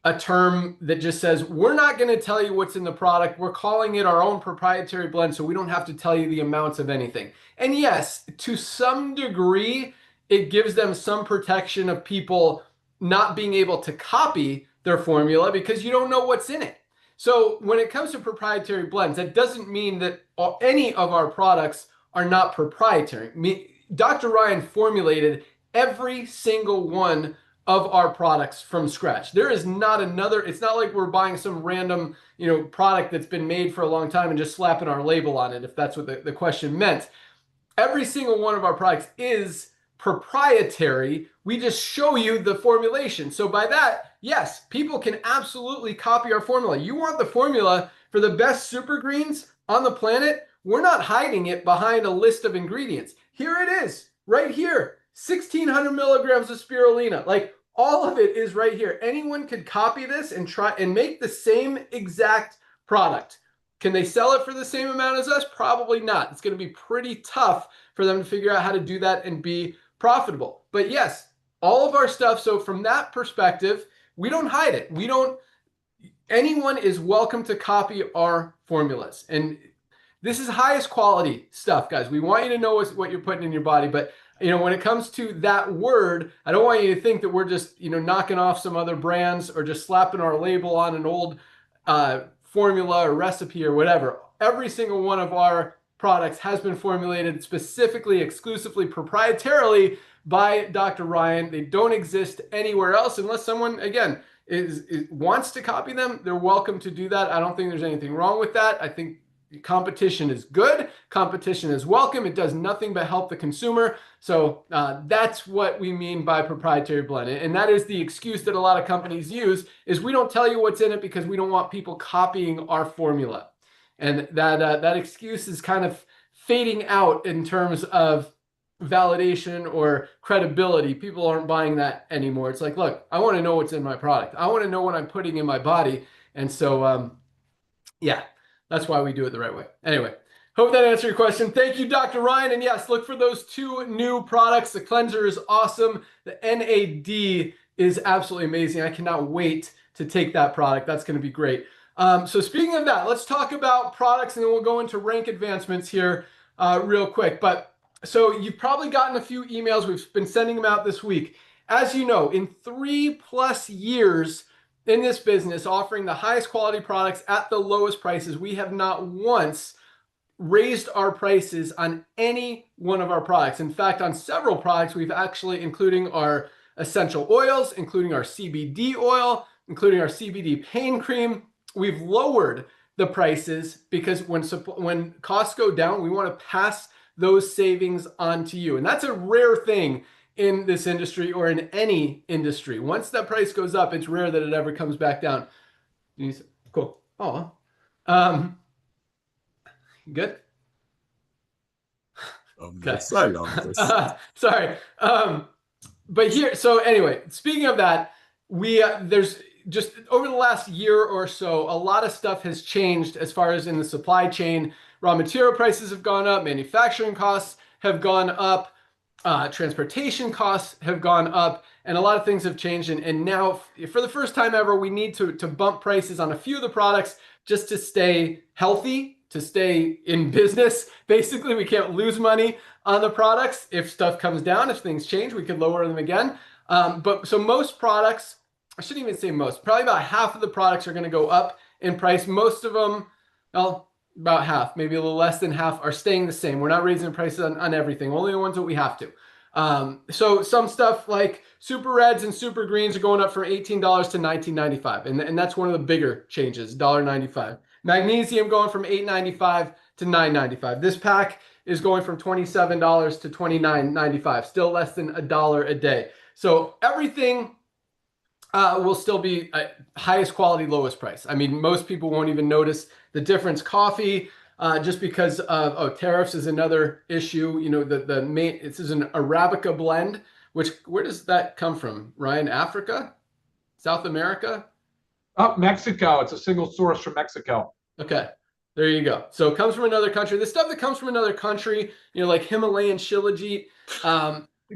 a term that just says we're not going to tell you what's in the product. We're calling it our own proprietary blend, so we don't have to tell you the amounts of anything. And yes, to some degree, it gives them some protection of people not being able to copy their formula because you don't know what's in it. So when it comes to proprietary blends, that doesn't mean that any of our products are not proprietary. Dr. Ryan formulated every single one of our products from scratch. There is not another, it's not like we're buying some random, product that's been made for a long time and just slapping our label on it, if that's what the question meant. Every single one of our products is proprietary. We just show you the formulation. So by that, yes, people can absolutely copy our formula. You want the formula for the best super greens on the planet? We're not hiding it behind a list of ingredients. Here it is, right here, 1,600 milligrams of spirulina. Like all of it is right here. Anyone could copy this and try and make the same exact product. Can they sell it for the same amount as us? Probably not. It's going to be pretty tough for them to figure out how to do that and be profitable. But yes, all of our stuff. So from that perspective, we don't hide it. Anyone is welcome to copy our formulas. And this is highest quality stuff, guys. We want you to know what you're putting in your body. But when it comes to that word, I don't want you to think that we're just, knocking off some other brands or just slapping our label on an old formula or recipe or whatever. Every single one of our products has been formulated specifically, exclusively, proprietarily by Dr. Ryan. They don't exist anywhere else unless someone, again, wants to copy them. They're welcome to do that. I don't think there's anything wrong with that. I think competition is good. Competition is welcome. It does nothing but help the consumer. So that's what we mean by proprietary blend. And that is the excuse that a lot of companies use is we don't tell you what's in it because we don't want people copying our formula. And that excuse is kind of fading out in terms of validation or credibility. People aren't buying that anymore. It's like, look, I want to know what's in my product. I want to know what I'm putting in my body. And so, yeah. That's why we do it the right way. Anyway, hope that answered your question. Thank you, Dr. Ryan. And yes, look for those 2 new products. The cleanser is awesome. The NAD is absolutely amazing. I cannot wait to take that product. That's going to be great. So speaking of that, let's talk about products and then we'll go into rank advancements here real quick. But so you've probably gotten a few emails. We've been sending them out this week. As you know, in 3+ years, in this business, offering the highest quality products at the lowest prices, we have not once raised our prices on any one of our products. In fact, on several products, we've actually, including our essential oils, including our CBD oil, including our CBD pain cream, we've lowered the prices because when costs go down, we want to pass those savings on to you. And that's a rare thing in this industry or in any industry. Once that price goes up, it's rare that it ever comes back down. Cool. Oh, good. Okay. Sorry. But here, so anyway, speaking of that, there's just over the last year or so, a lot of stuff has changed as far as in the supply chain. Raw material prices have gone up, manufacturing costs have gone up, transportation costs have gone up, and a lot of things have changed. And now, for the first time ever, we need to bump prices on a few of the products just to stay healthy, to stay in business. Basically, we can't lose money on the products. If stuff comes down, if things change, we could lower them again. But so most products, I shouldn't even say most, probably about half of the products are going to go up in price. Most of them, well, about half, maybe a little less than half, are staying the same. We're not raising prices on everything, only the ones that we have to. So some stuff like Super Reds and Super Greens are going up from $18 to $19.95. And that's one of the bigger changes, $1.95. Magnesium going from $8.95 to $9.95. This pack is going from $27 to $29.95, still less than $1 a day. So everything will still be highest quality, lowest price. I mean, most people won't even notice the difference. Coffee, just because of tariffs is another issue. You know, the main, this is an Arabica blend, which, where does that come from, Ryan? Africa? South America? Oh, Mexico. It's a single source from Mexico. Okay. There you go. So it comes from another country. The stuff that comes from another country, like Himalayan shilajit,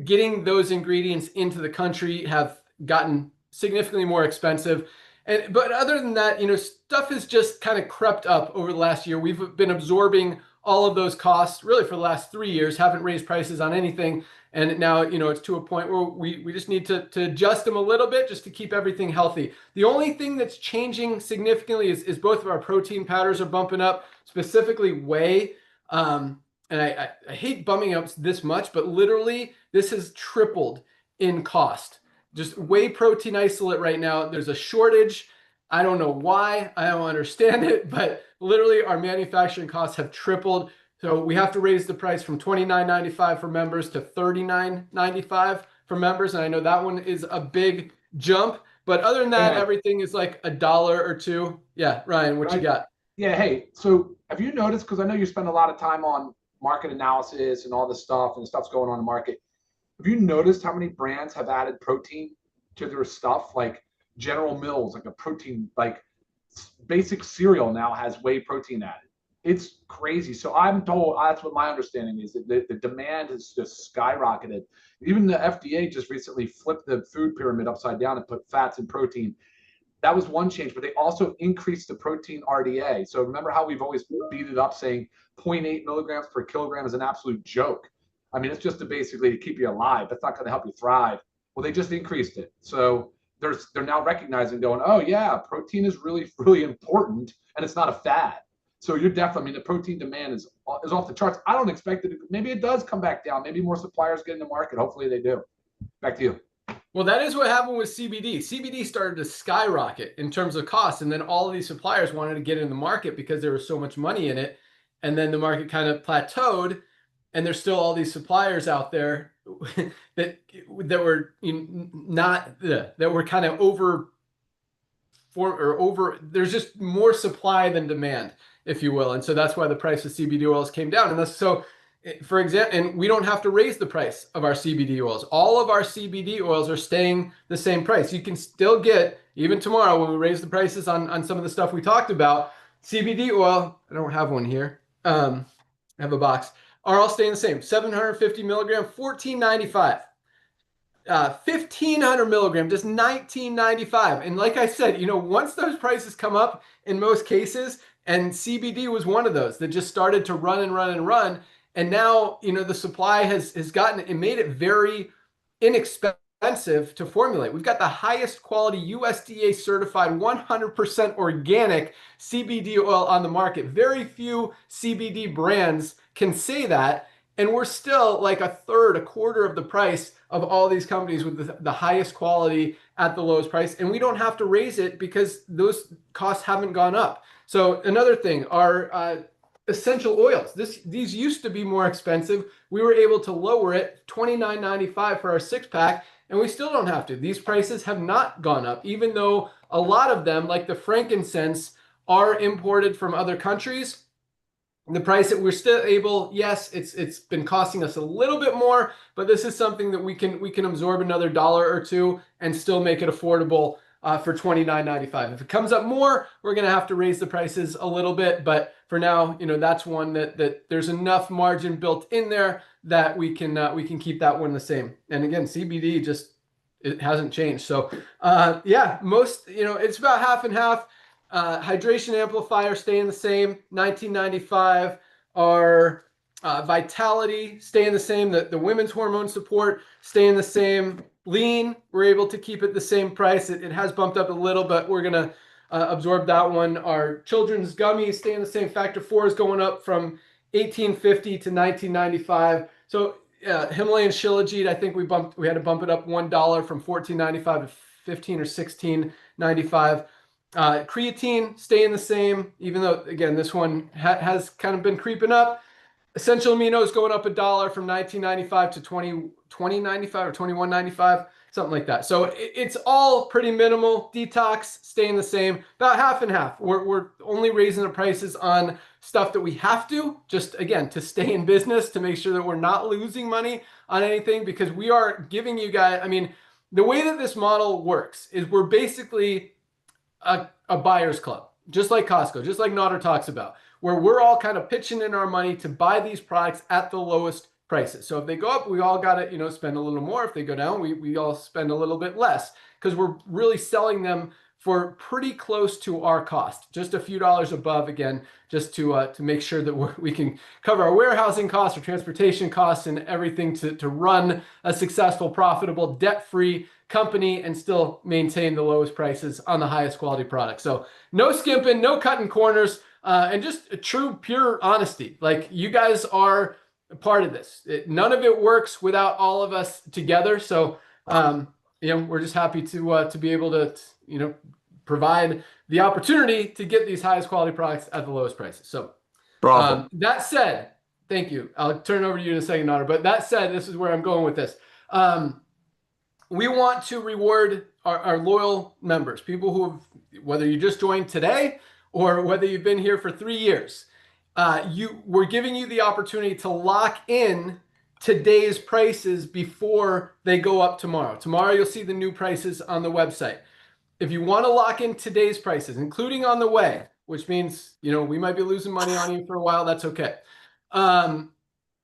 getting those ingredients into the country have gotten significantly more expensive. But other than that, stuff has just kind of crept up over the last year. We've been absorbing all of those costs really for the last 3 years, haven't raised prices on anything. And now, it's to a point where we just need to adjust them a little bit just to keep everything healthy. The only thing that's changing significantly is both of our protein powders are bumping up, specifically whey. And I hate bumming up this much, but literally this has tripled in cost. Just whey protein isolate right now, there's a shortage. I don't know why. I don't understand it, but literally our manufacturing costs have tripled. So we have to raise the price from $29.95 for members to $39.95 for members. And I know that one is a big jump. But other than that, everything is like $1 or $2. Yeah, Ryan, what you got? Yeah, hey, so have you noticed, because I know you spend a lot of time on market analysis and all this stuff and stuff's going on in the market. Have you noticed how many brands have added protein to their stuff? Like General Mills, like a protein, like basic cereal now has whey protein added. It's crazy. So I'm told, that's what my understanding is, that the demand has just skyrocketed. Even the FDA just recently flipped the food pyramid upside down and put fats and protein. That was one change, but they also increased the protein RDA. So remember how we've always beat it up saying 0.8 milligrams per kilogram is an absolute joke. I mean, it's just to basically keep you alive. That's not going to help you thrive. Well, they just increased it. So they're now recognizing, going, oh yeah, protein is really, really important, and it's not a fad. So you're definitely, I mean, the protein demand is off the charts. I don't expect it. Maybe it does come back down. Maybe more suppliers get in the market. Hopefully they do. Back to you. Well, that is what happened with CBD. CBD started to skyrocket in terms of cost, and then all of these suppliers wanted to get in the market because there was so much money in it, and then the market kind of plateaued, and there's still all these suppliers out there that were that were kind of over. There's just more supply than demand, if you will, and so that's why the price of CBD oils came down. And that's so. For example, and we don't have to raise the price of our CBD oils. All of our CBD oils are staying the same price. You can still get, even tomorrow when we raise the prices on some of the stuff we talked about, CBD oil, I don't have one here, I have a box, are all staying the same. 750 milligram, $14.95. 1,500 milligram, just $19.95. And like I said, once those prices come up in most cases, and CBD was one of those that just started to run and run and run. And now, the supply has gotten, it made it very inexpensive to formulate. We've got the highest quality USDA certified 100% organic CBD oil on the market. Very few CBD brands can say that. And we're still like a quarter of the price of all these companies with the highest quality at the lowest price. And we don't have to raise it because those costs haven't gone up. So another thing, our essential oils. These used to be more expensive. We were able to lower it, $29.95 for our 6-pack, and we still don't have to. These prices have not gone up, even though a lot of them, like the frankincense, are imported from other countries. The price that we're still able, yes, it's been costing us a little bit more, but this is something that we can absorb another $1 or $2 and still make it affordable for $29.95. If it comes up more, we're going to have to raise the prices a little bit. But for now, that's one that there's enough margin built in there that we can keep that one the same. And again, CBD it hasn't changed. So yeah, it's about half and half. Hydration amplifier staying the same, $19.95. Our vitality staying the same. The women's hormone support staying the same. Lean, we're able to keep it the same price. It has bumped up a little, but we're going to absorb that one. Our children's gummies staying the same. Factor 4 is going up from $18.50 to $19.95. So Himalayan shilajit, I think we had to bump it up $1 from $14.95 to $15 or $16.95. Creatine staying the same, even though, again, this one has kind of been creeping up. Essential aminos going up $1 from $19.95 to $20.95 or $21.95, something like that. So it's all pretty minimal. Detox staying the same, about half and half. We're only raising the prices on stuff that we have to, just again, to stay in business, to make sure that we're not losing money on anything, because we are giving you guys, I mean, the way that this model works is we're basically a buyer's club, just like Costco, just like Nodder talks about, where we're all kind of pitching in our money to buy these products at the lowest prices. So if they go up, we all got to, spend a little more. If they go down, we all spend a little bit less, because we're really selling them for pretty close to our cost, just a few dollars above, again, just to make sure that we can cover our warehousing costs, our transportation costs, and everything to run a successful, profitable, debt-free company and still maintain the lowest prices on the highest quality products. So no skimping, no cutting corners, and just a true, pure honesty. Like, you guys are a part of this. None of it works without all of us together. So, we're just happy to be able to, provide the opportunity to get these highest quality products at the lowest prices. So, that said, thank you. I'll turn it over to you in a second, Nodder. But that said, this is where I'm going with this. We want to reward our loyal members, people who have, whether you just joined today or whether you've been here for 3 years. We're giving you the opportunity to lock in today's prices before they go up tomorrow. Tomorrow, you'll see the new prices on the website. If you want to lock in today's prices, including on the way, which means, we might be losing money on you for a while, that's okay.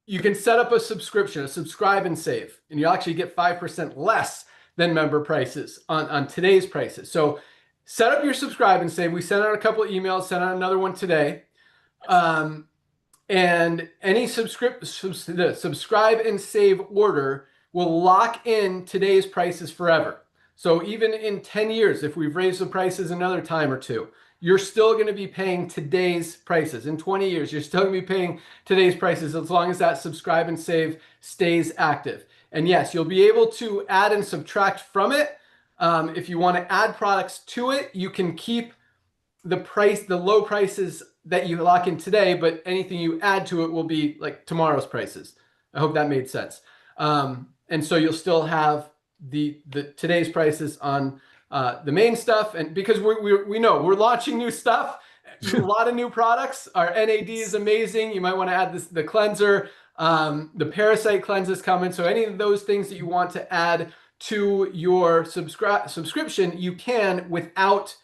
You can set up a subscription, a subscribe and save, and you'll actually get 5% less than member prices on today's prices. So set up your subscribe and save. We sent out a couple of emails, sent out another one today. And any the subscribe and save order will lock in today's prices forever. So even in 10 years, if we've raised the prices another time or two, you're still going to be paying today's prices. In 20 years, you're still going to be paying today's prices as long as that subscribe and save stays active. And yes, you'll be able to add and subtract from it. If you want to add products to it, you can keep the low prices that you lock in today, but anything you add to it will be like tomorrow's prices. I hope that made sense. And so you'll still have the today's prices on the main stuff, and because we know we're launching new stuff, a lot of new products. Our NAD is amazing. You might want to add the cleanser. The parasite cleanse is coming. So any of those things that you want to add to your subscription, you can without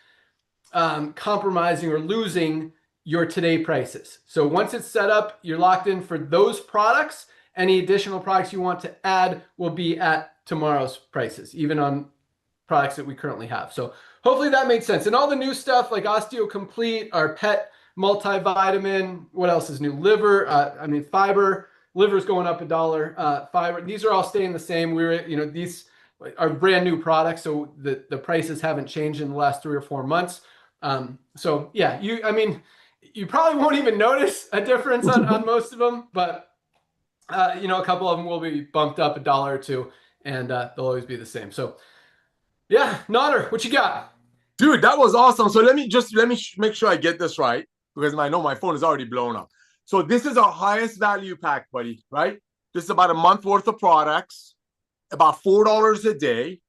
compromising or losing your today prices. So once it's set up, you're locked in for those products. Any additional products you want to add will be at tomorrow's prices, even on products that we currently have. So hopefully that made sense. And all the new stuff like Osteo Complete, our pet multivitamin, what else is new? Liver, fiber, liver's going up $1. Fiber, these are all staying the same. These are brand new products, so the prices haven't changed in the last 3 or 4 months. So yeah, you probably won't even notice a difference on most of them, but a couple of them will be bumped up $1 or $2, and they'll always be the same. So yeah, Nodder, what you got? Dude, that was awesome. So let me make sure I get this right, because I know my phone is already blown up. So this is our highest value pack, buddy, right? This is about a month worth of products, about $4 a day.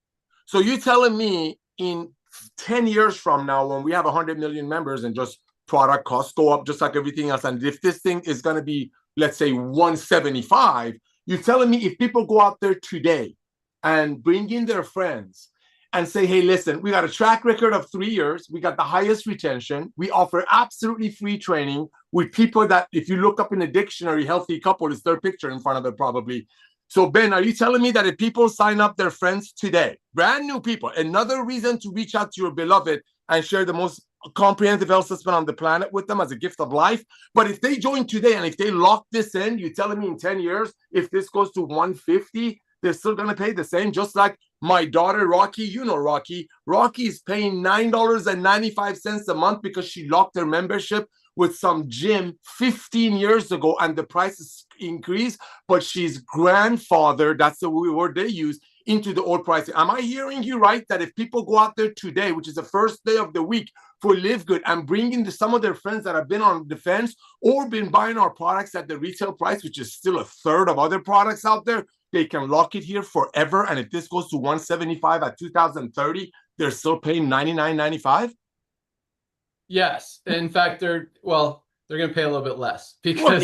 So you're telling me in 10 years from now, when we have 100 million members and just product costs go up just like everything else, and if this thing is going to be, let's say, 175, you're telling me if people go out there today and bring in their friends and say, hey, listen, we got a track record of 3 years. We got the highest retention. We offer absolutely free training with people that, if you look up in the dictionary, healthy couple is their picture in front of it probably. So Ben, are you telling me that if people sign up their friends today, brand new people, another reason to reach out to your beloved and share the most comprehensive health system on the planet with them as a gift of life, but if they join today and if they lock this in, you're telling me in 10 years, if this goes to 150, they're still going to pay the same? Just like my daughter, Rocky, Rocky. Rocky is paying $9.95 a month because she locked her membership with some gym 15 years ago and the prices increased, but she's grandfathered, that's the word they use, into the old pricing. Am I hearing you right that if people go out there today, which is the first day of the week for Livegood, and bring in some of their friends that have been on the fence or been buying our products at the retail price, which is still a third of other products out there, they can lock it here forever? And if this goes to 175 at 2030, they're still paying $99.95? Yes. In fact, they're going to pay a little bit less because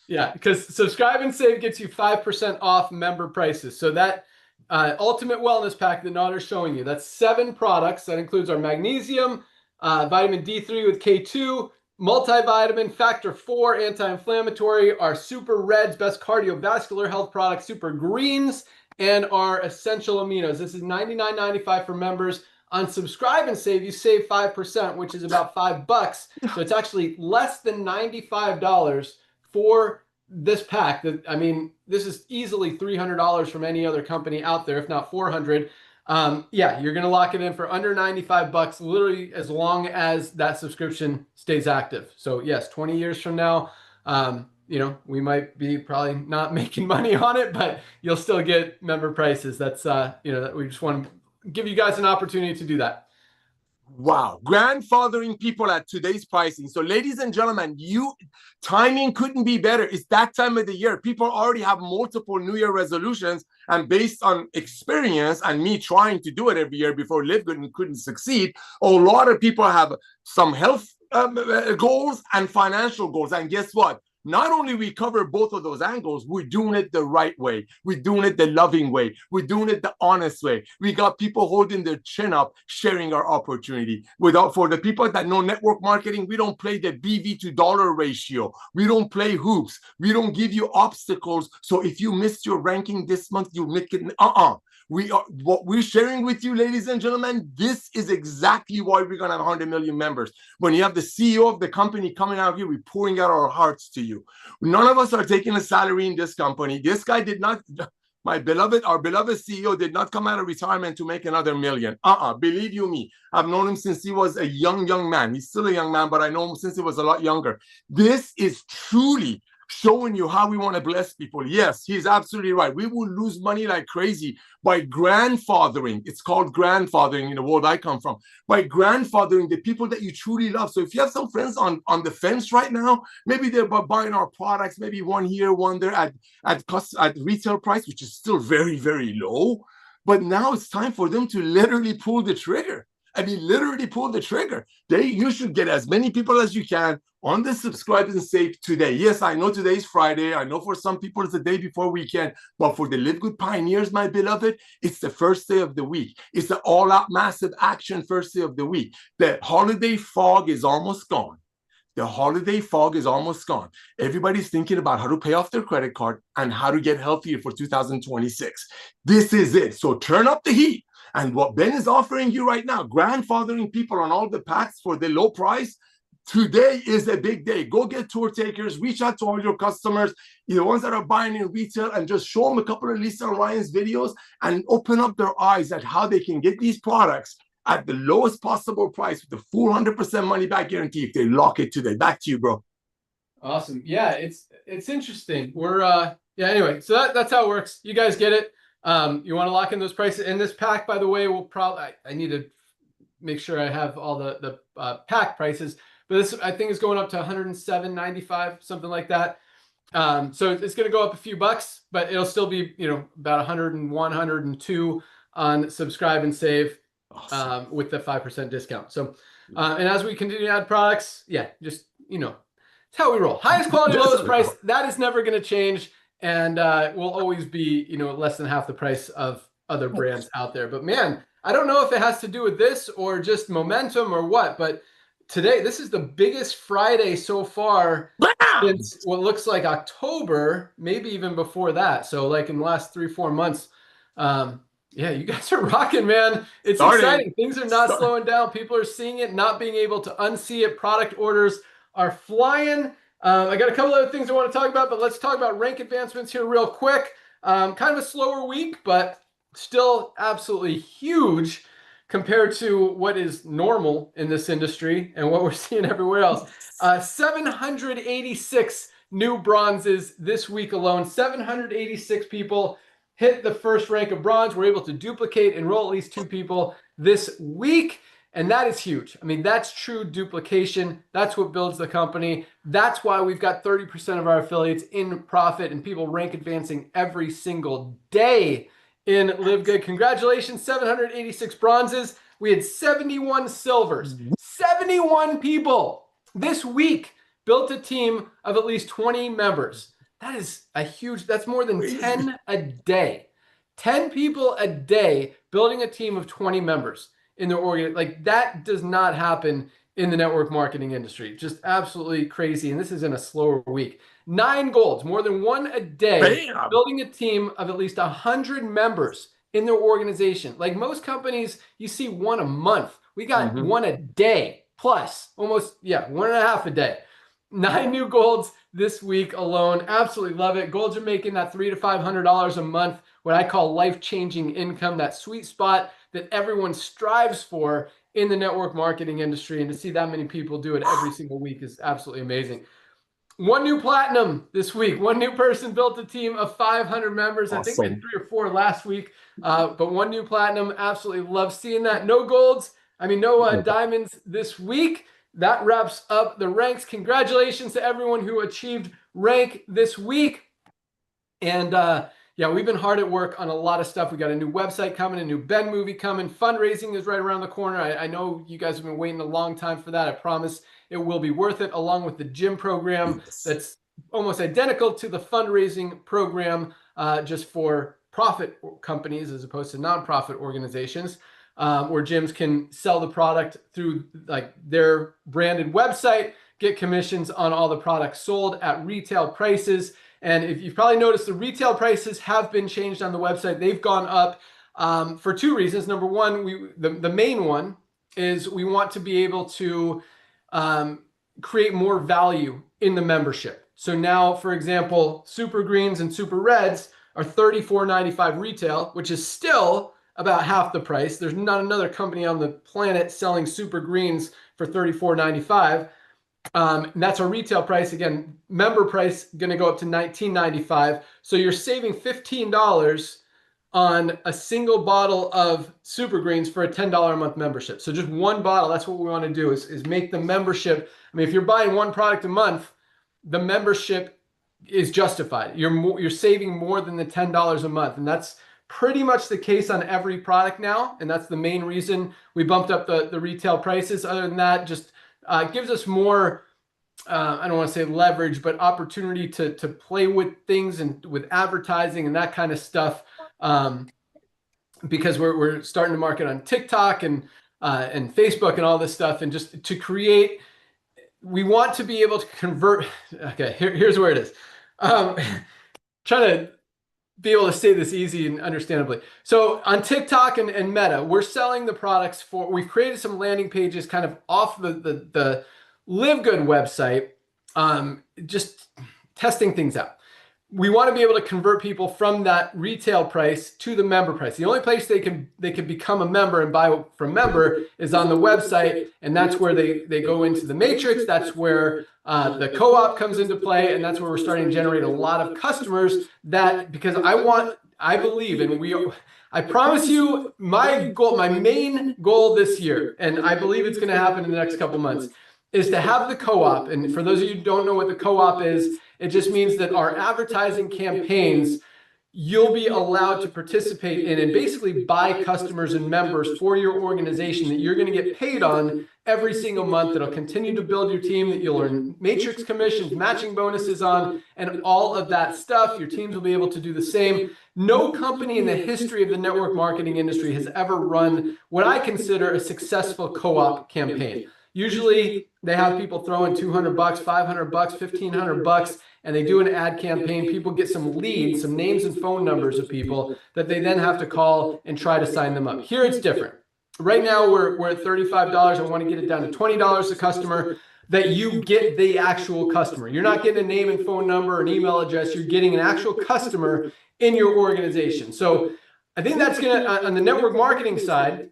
because subscribe and save gets you 5% off member prices. So that Ultimate Wellness Pack that Notter's showing you. That's 7 products. That includes our magnesium, vitamin D3 with K2, multivitamin, factor 4, anti-inflammatory, our super reds, best cardiovascular health products, super greens, and our essential aminos. This is $99.95 for members. On Subscribe and Save, you save 5%, which is about $5. So it's actually less than $95 for this pack. I mean, this is easily $300 from any other company out there, if not $400. Yeah, you're going to lock it in for under $95, literally as long as that subscription stays active. So yes, 20 years from now, you know, we might be probably not making money on it, but you'll still get member prices. That's, you know, we just want to give you guys an opportunity to do that. Wow, grandfathering people at today's pricing. So ladies and gentlemen, timing couldn't be better. It's that time of the year. People already have multiple New Year resolutions, and based on experience and me trying to do it every year before Livegood and couldn't succeed, a lot of people have some health goals and financial goals. And guess what? Not only we cover both of those angles, we're doing it the right way. We're doing it the loving way. We're doing it the honest way. We got people holding their chin up, sharing our opportunity. For the people that know network marketing, we don't play the BV to dollar ratio. We don't play hoops. We don't give you obstacles. So if you missed your ranking this month, you make it. What we're sharing with you, ladies and gentlemen, this is exactly why we're going to have 100 million members. When you have the CEO of the company coming out here, we're pouring out our hearts to you. None of us are taking a salary in this company. This guy did not, our beloved CEO did not come out of retirement to make another million. Believe you me, I've known him since he was a young man. He's still a young man, but I know him since he was a lot younger. This is truly showing you how we want to bless people. Yes, he's absolutely right. We will lose money like crazy by grandfathering. It's called grandfathering in the world I come from. By grandfathering the people that you truly love. So if you have some friends on the fence right now, maybe they're buying our products, maybe one here, one there at retail price, which is still very, very low. But now it's time for them to literally pull the trigger. I mean, literally pull the trigger. You should get as many people as you can on the Subscribe and Save today. Yes, I know today's Friday. I know for some people it's the day before weekend, but for the Livegood pioneers, my beloved, it's the first day of the week. It's the all-out massive action first day of the week. The holiday fog is almost gone. The holiday fog is almost gone. Everybody's thinking about how to pay off their credit card and how to get healthier for 2026. This is it. So turn up the heat. And what Ben is offering you right now, grandfathering people on all the packs for the low price, today is a big day. Go get tour takers, reach out to all your customers, the ones that are buying in retail, and just show them a couple of Lisa and Ryan's videos and open up their eyes at how they can get these products at the lowest possible price with the full 100% money back guarantee if they lock it today. Back to you, bro. Awesome. Yeah, it's interesting. We're yeah, anyway, so that's how it works. You guys get it. You want to lock in those prices. And this pack, by the way, will probably, I need to make sure I have all the pack prices, but this I think is going up to $107.95, something like that. So it's going to go up a few bucks, but it'll still be, you know, about 101, 102 on Subscribe and Save. Awesome. With the 5% discount. So, and as we continue to add products, yeah, just, you know, it's how we roll. Highest quality, lowest price. That is never going to change. And will always be, you know, less than half the price of other brands out there. But man, I don't know if it has to do with this or just momentum or what, but today, this is the biggest Friday so far since what looks like October, maybe even before that. So like in the last 3-4 months, yeah, you guys are rocking, man. It's exciting. Things are not slowing down. People are seeing it, not being able to unsee it. Product orders are flying. I got a couple other things I want to talk about, but let's talk about rank advancements here real quick. Kind of a slower week, but still absolutely huge compared to what is normal in this industry and what we're seeing everywhere else. 786 new bronzes this week alone. 786 people hit the first rank of bronze. We're able to duplicate, enroll at least 2 people this week. And that is huge. I mean, that's true duplication. That's what builds the company. That's why we've got 30% of our affiliates in profit and people rank advancing every single day in Livegood. Congratulations, 786 bronzes. We had 71 silvers. 71 people this week built a team of at least 20 members. That is a huge, that's more than 10 a day. 10 people a day building a team of 20 members in their organ. Like that does not happen in the network marketing industry. Just absolutely crazy. And this is in a slower week. 9 golds, more than one a day, Bam. building a team of at least 100 members in their organization. Like most companies, you see one a month. We got one a day plus, almost, yeah, 1.5 a day. 9 new golds this week alone. Absolutely love it. Golds are making that $300 to $500 a month, what I call life-changing income, that sweet spot that everyone strives for in the network marketing industry. And to see that many people do it every single week is absolutely amazing. 1 new platinum this week. 1 new person built a team of 500 members. I think we had 3 or 4 last week, but 1 new platinum. Absolutely love seeing that. No golds. No diamonds this week. That wraps up the ranks. Congratulations to everyone who achieved rank this week. And yeah, we've been hard at work on a lot of stuff. We got a new website coming, a new Ben movie coming. Fundraising is right around the corner. I know you guys have been waiting a long time for that. I promise it will be worth it, along with the gym program that's almost identical to the fundraising program, just for profit companies as opposed to nonprofit organizations, where gyms can sell the product through like their branded website, get commissions on all the products sold at retail prices. And if you've probably noticed, the retail prices have been changed on the website. They've gone up for 2 reasons. Number one, the main one is we want to be able to create more value in the membership. So now, for example, Super Greens and Super Reds are $34.95 retail, which is still about half the price. There's not another company on the planet selling Super Greens for $34.95. That's our retail price. Again, member price going to go up to $19.95. So you're saving $15 on a single bottle of Super Greens for a $10 a month membership. So just 1 bottle, that's what we want to do is make the membership. If you're buying 1 product a month, the membership is justified. You're saving more than the $10 a month. And that's pretty much the case on every product now. And that's the main reason we bumped up the retail prices. Other than that, just gives us more, I don't want to say leverage, but opportunity to play with things and with advertising and that kind of stuff, because we're starting to market on TikTok and Facebook and all this stuff, and just to create. We want to be able to convert. Okay, here's where it is. Trying to be able to say this easy and understandably. So on TikTok and Meta, we're selling the products we've created some landing pages kind of off the Livegood website, just testing things out. We want to be able to convert people from that retail price to the member price. The only place they can become a member and buy from member is on the website, and that's where they go into the matrix. That's where the co-op comes into play, and that's where we're starting to generate a lot of customers. Because I believe, and I promise you, my main goal this year, and I believe it's going to happen in the next couple months, is to have the co-op. And for those of you who don't know what the co-op is, it just means that our advertising campaigns, you'll be allowed to participate in and basically buy customers and members for your organization that you're going to get paid on every single month. That'll continue to build your team, that you'll earn matrix commissions, matching bonuses on, and all of that stuff. Your teams will be able to do the same. No company in the history of the network marketing industry has ever run what I consider a successful co-op campaign. Usually they have people throw in $200, $500, $1,500, and they do an ad campaign. People get some leads, some names and phone numbers of people that they then have to call and try to sign them up. Here it's different. Right now we're at $35. I want to get it down to $20 a customer, that you get the actual customer. You're not getting a name and phone number, an email address. You're getting an actual customer in your organization. So I think that's going to, on the network marketing side,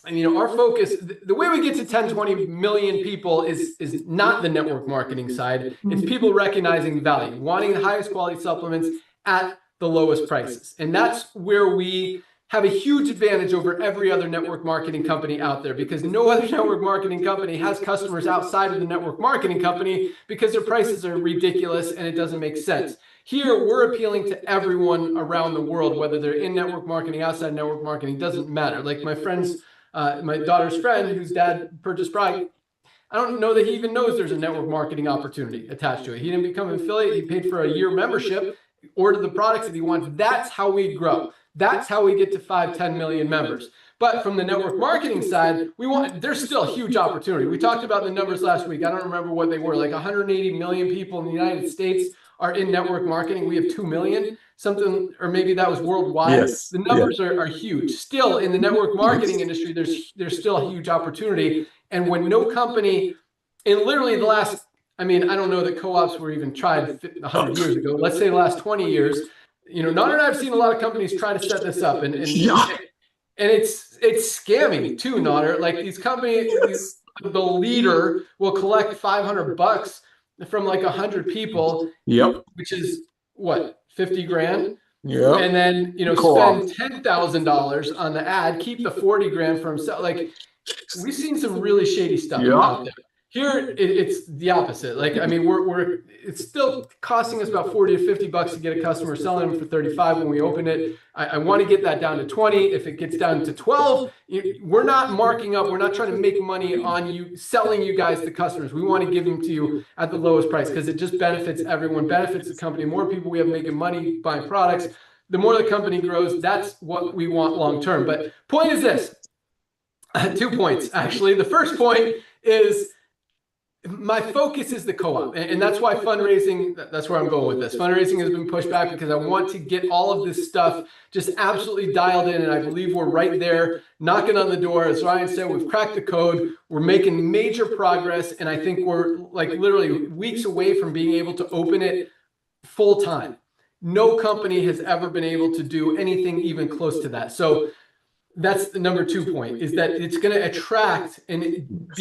and our focus, the way we get to 10, 20 million people is not the network marketing side. It's people recognizing value, wanting the highest quality supplements at the lowest prices. And that's where we have a huge advantage over every other network marketing company out there, because no other network marketing company has customers outside of the network marketing company because their prices are ridiculous and it doesn't make sense. Here, we're appealing to everyone around the world, whether they're in network marketing, outside network marketing, doesn't matter. Like my daughter's friend, whose dad purchased product, I don't know that he even knows there's a network marketing opportunity attached to it. He didn't become an affiliate. He paid for a year membership, ordered the products that he wants. That's how we grow. That's how we get to 5, 10 million members. But from the network marketing side, there's still a huge opportunity. We talked about the numbers last week. I don't remember what they were, like 180 million people in the United States are in network marketing. We have 2 million, something, or maybe that was worldwide. Yes. The numbers are huge. Still in the network marketing industry, there's still a huge opportunity. And when no company in literally the last, I mean, I don't know that co-ops were even tried 100 years ago. Let's say the last 20 years, Nader and I have seen a lot of companies try to set this up, and it's scamming too, Nader. Like these companies, the leader will collect $500 from like 100 people, which is what, 50 grand? Yeah. And then, spend $10,000 on the ad, keep the 40 grand for himself. Like we've seen some really shady stuff out there. Here, it's the opposite. Like, I mean, it's still costing us about 40 to 50 bucks to get a customer, selling them for 35 when we open it. I want to get that down to 20. If it gets down to 12, we're not marking up. We're not trying to make money on you, selling you guys the customers. We want to give them to you at the lowest price because it just benefits everyone, benefits the company. More people we have making money buying products. The more the company grows, that's what we want long term. But point is this, 2 points, actually. The first point is, my focus is the co-op, and that's why fundraising, that's where I'm going with this. Fundraising has been pushed back because I want to get all of this stuff just absolutely dialed in, and I believe we're right there, knocking on the door. As Ryan said, we've cracked the code, we're making major progress, and I think we're like literally weeks away from being able to open it full time. No company has ever been able to do anything even close to that. So that's the number 2 point, is that it's going to attract and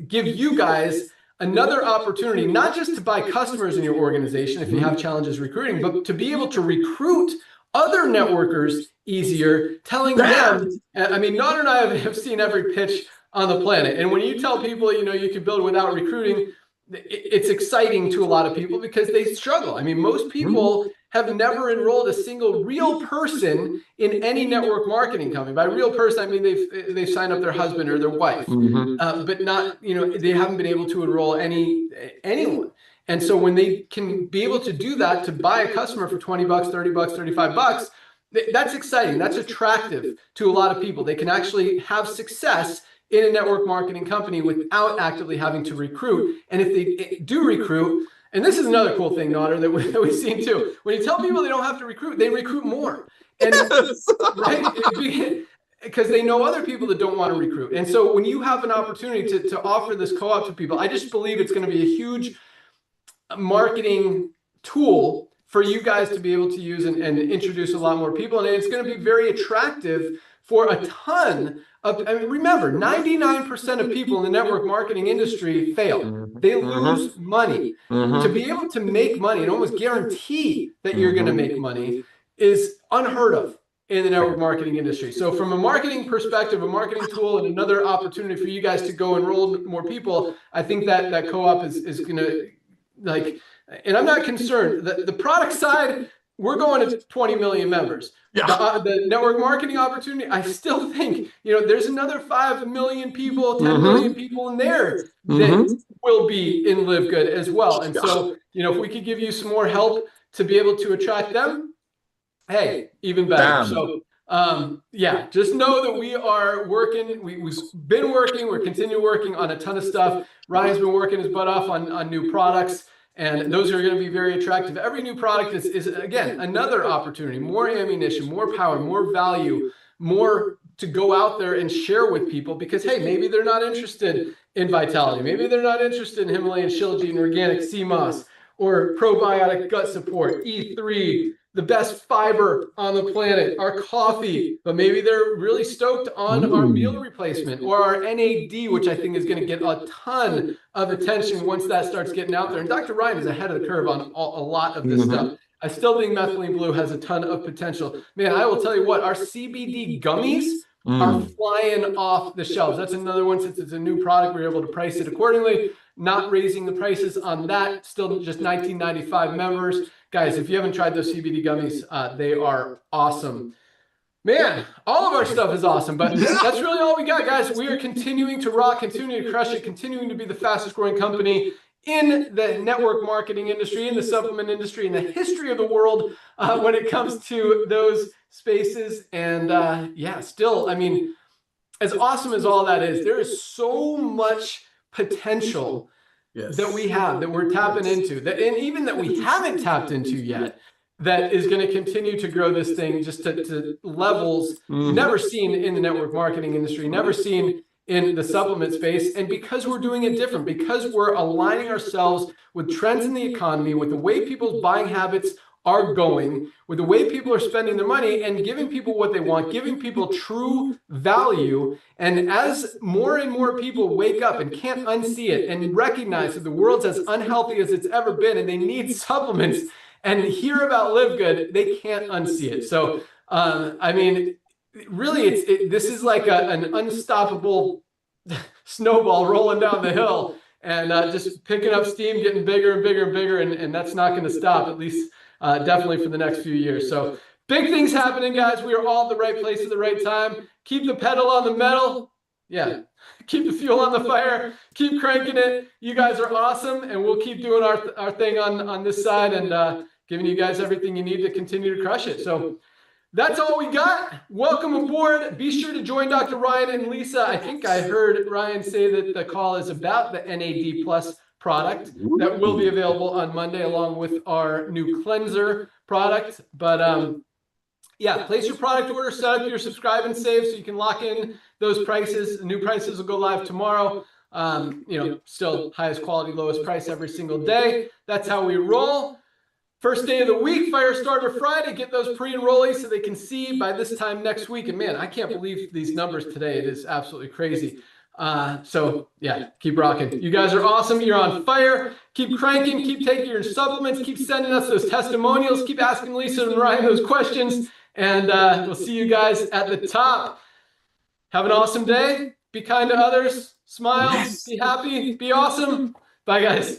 give you guys another opportunity, not just to buy customers in your organization if you have challenges recruiting, but to be able to recruit other networkers easier, telling them, I mean, Nader and I have seen every pitch on the planet. And when you tell people, you can build without recruiting, it's exciting to a lot of people because they struggle. I mean, most people have never enrolled a single real person in any network marketing company. By real person, I mean they've signed up their husband or their wife, but not, they haven't been able to enroll anyone. And so when they can be able to do that, to buy a customer for 20 bucks, 30 bucks, 35 bucks, that's exciting. That's attractive to a lot of people. They can actually have success in a network marketing company without actively having to recruit. And if they do recruit, and this is another cool thing, Nader, that we've seen too. When you tell people they don't have to recruit, they recruit more. And right? Because they know other people that don't want to recruit. And so when you have an opportunity to offer this co-op to people, I just believe it's going to be a huge marketing tool for you guys to be able to use and introduce a lot more people. And it's going to be very attractive for a ton of, I mean, remember, 99% of people in the network marketing industry fail. They lose money. To be able to make money and almost guarantee that you're going to make money is unheard of in the network marketing industry. So from a marketing perspective, a marketing tool, and another opportunity for you guys to go enroll more people, I think that co-op is going to, like, and I'm not concerned. The product side, we're going to 20 million members. The network marketing opportunity, I still think, there's another 5 million people, 10 million people in there that will be in Livegood as well. And so, if we could give you some more help to be able to attract them, hey, even better. So, just know that we are working. We've been working. We're continuing working on a ton of stuff. Ryan's been working his butt off on new products. And those are going to be very attractive. Every new product is again, another opportunity, more ammunition, more power, more value, more to go out there and share with people because, hey, maybe they're not interested in Vitality. Maybe they're not interested in Himalayan Shilajit and organic sea moss or probiotic gut support, E3, the best fiber on the planet, our coffee, but maybe they're really stoked on our meal replacement or our NAD, which I think is going to get a ton of attention once that starts getting out there. And Dr. Ryan is ahead of the curve on a lot of this stuff. I still think methylene blue has a ton of potential. Man, I will tell you what, our CBD gummies are flying off the shelves. That's another one, since it's a new product, we're able to price it accordingly, not raising the prices on that, still just $19.95 members. Guys, if you haven't tried those CBD gummies, they are awesome. Man, all of our stuff is awesome, but that's really all we got, guys. We are continuing to rock, continuing to crush it, continuing to be the fastest growing company in the network marketing industry, in the supplement industry, in the history of the world when it comes to those spaces. And yeah, still, I mean, as awesome as all that is, there is so much potential that we have, that we're tapping into, that, and even that we haven't tapped into yet, that is going to continue to grow this thing just to levels never seen in the network marketing industry, never seen in the supplement space. And because we're doing it different, because we're aligning ourselves with trends in the economy, with the way people's buying habits are going, with the way people are spending their money, and giving people what they want, giving people true value. And as more and more people wake up and can't unsee it and recognize that the world's as unhealthy as it's ever been and they need supplements and hear about Livegood, they can't unsee it. So, I mean, really, this is like an unstoppable snowball rolling down the hill and just picking up steam, getting bigger and bigger and bigger. And that's not going to stop, at least definitely for the next few years. So big things happening, guys. We are all at the right place at the right time. Keep the pedal on the metal. Yeah. Keep the fuel on the fire. Keep cranking it. You guys are awesome. And we'll keep doing our thing on this side and giving you guys everything you need to continue to crush it. So that's all we got. Welcome aboard. Be sure to join Dr. Ryan and Lisa. I think I heard Ryan say that the call is about the NAD Plus product that will be available on Monday, along with our new cleanser product. But yeah, place your product order, set up your subscribe and save so you can lock in those prices. The new prices will go live tomorrow. You know, still highest quality, lowest price every single day. That's how we roll. First day of the week, Firestarter Friday. Get those pre-enrollees so they can see by this time next week. And man, I can't believe these numbers today. It is absolutely crazy. So yeah, keep rocking. You guys are awesome. You're on fire. Keep cranking. Keep taking your supplements. Keep sending us those testimonials. Keep asking Lisa and Ryan those questions. And we'll see you guys at the top. Have an awesome day. Be kind to others. Smile. Be happy. Be awesome. Bye, guys.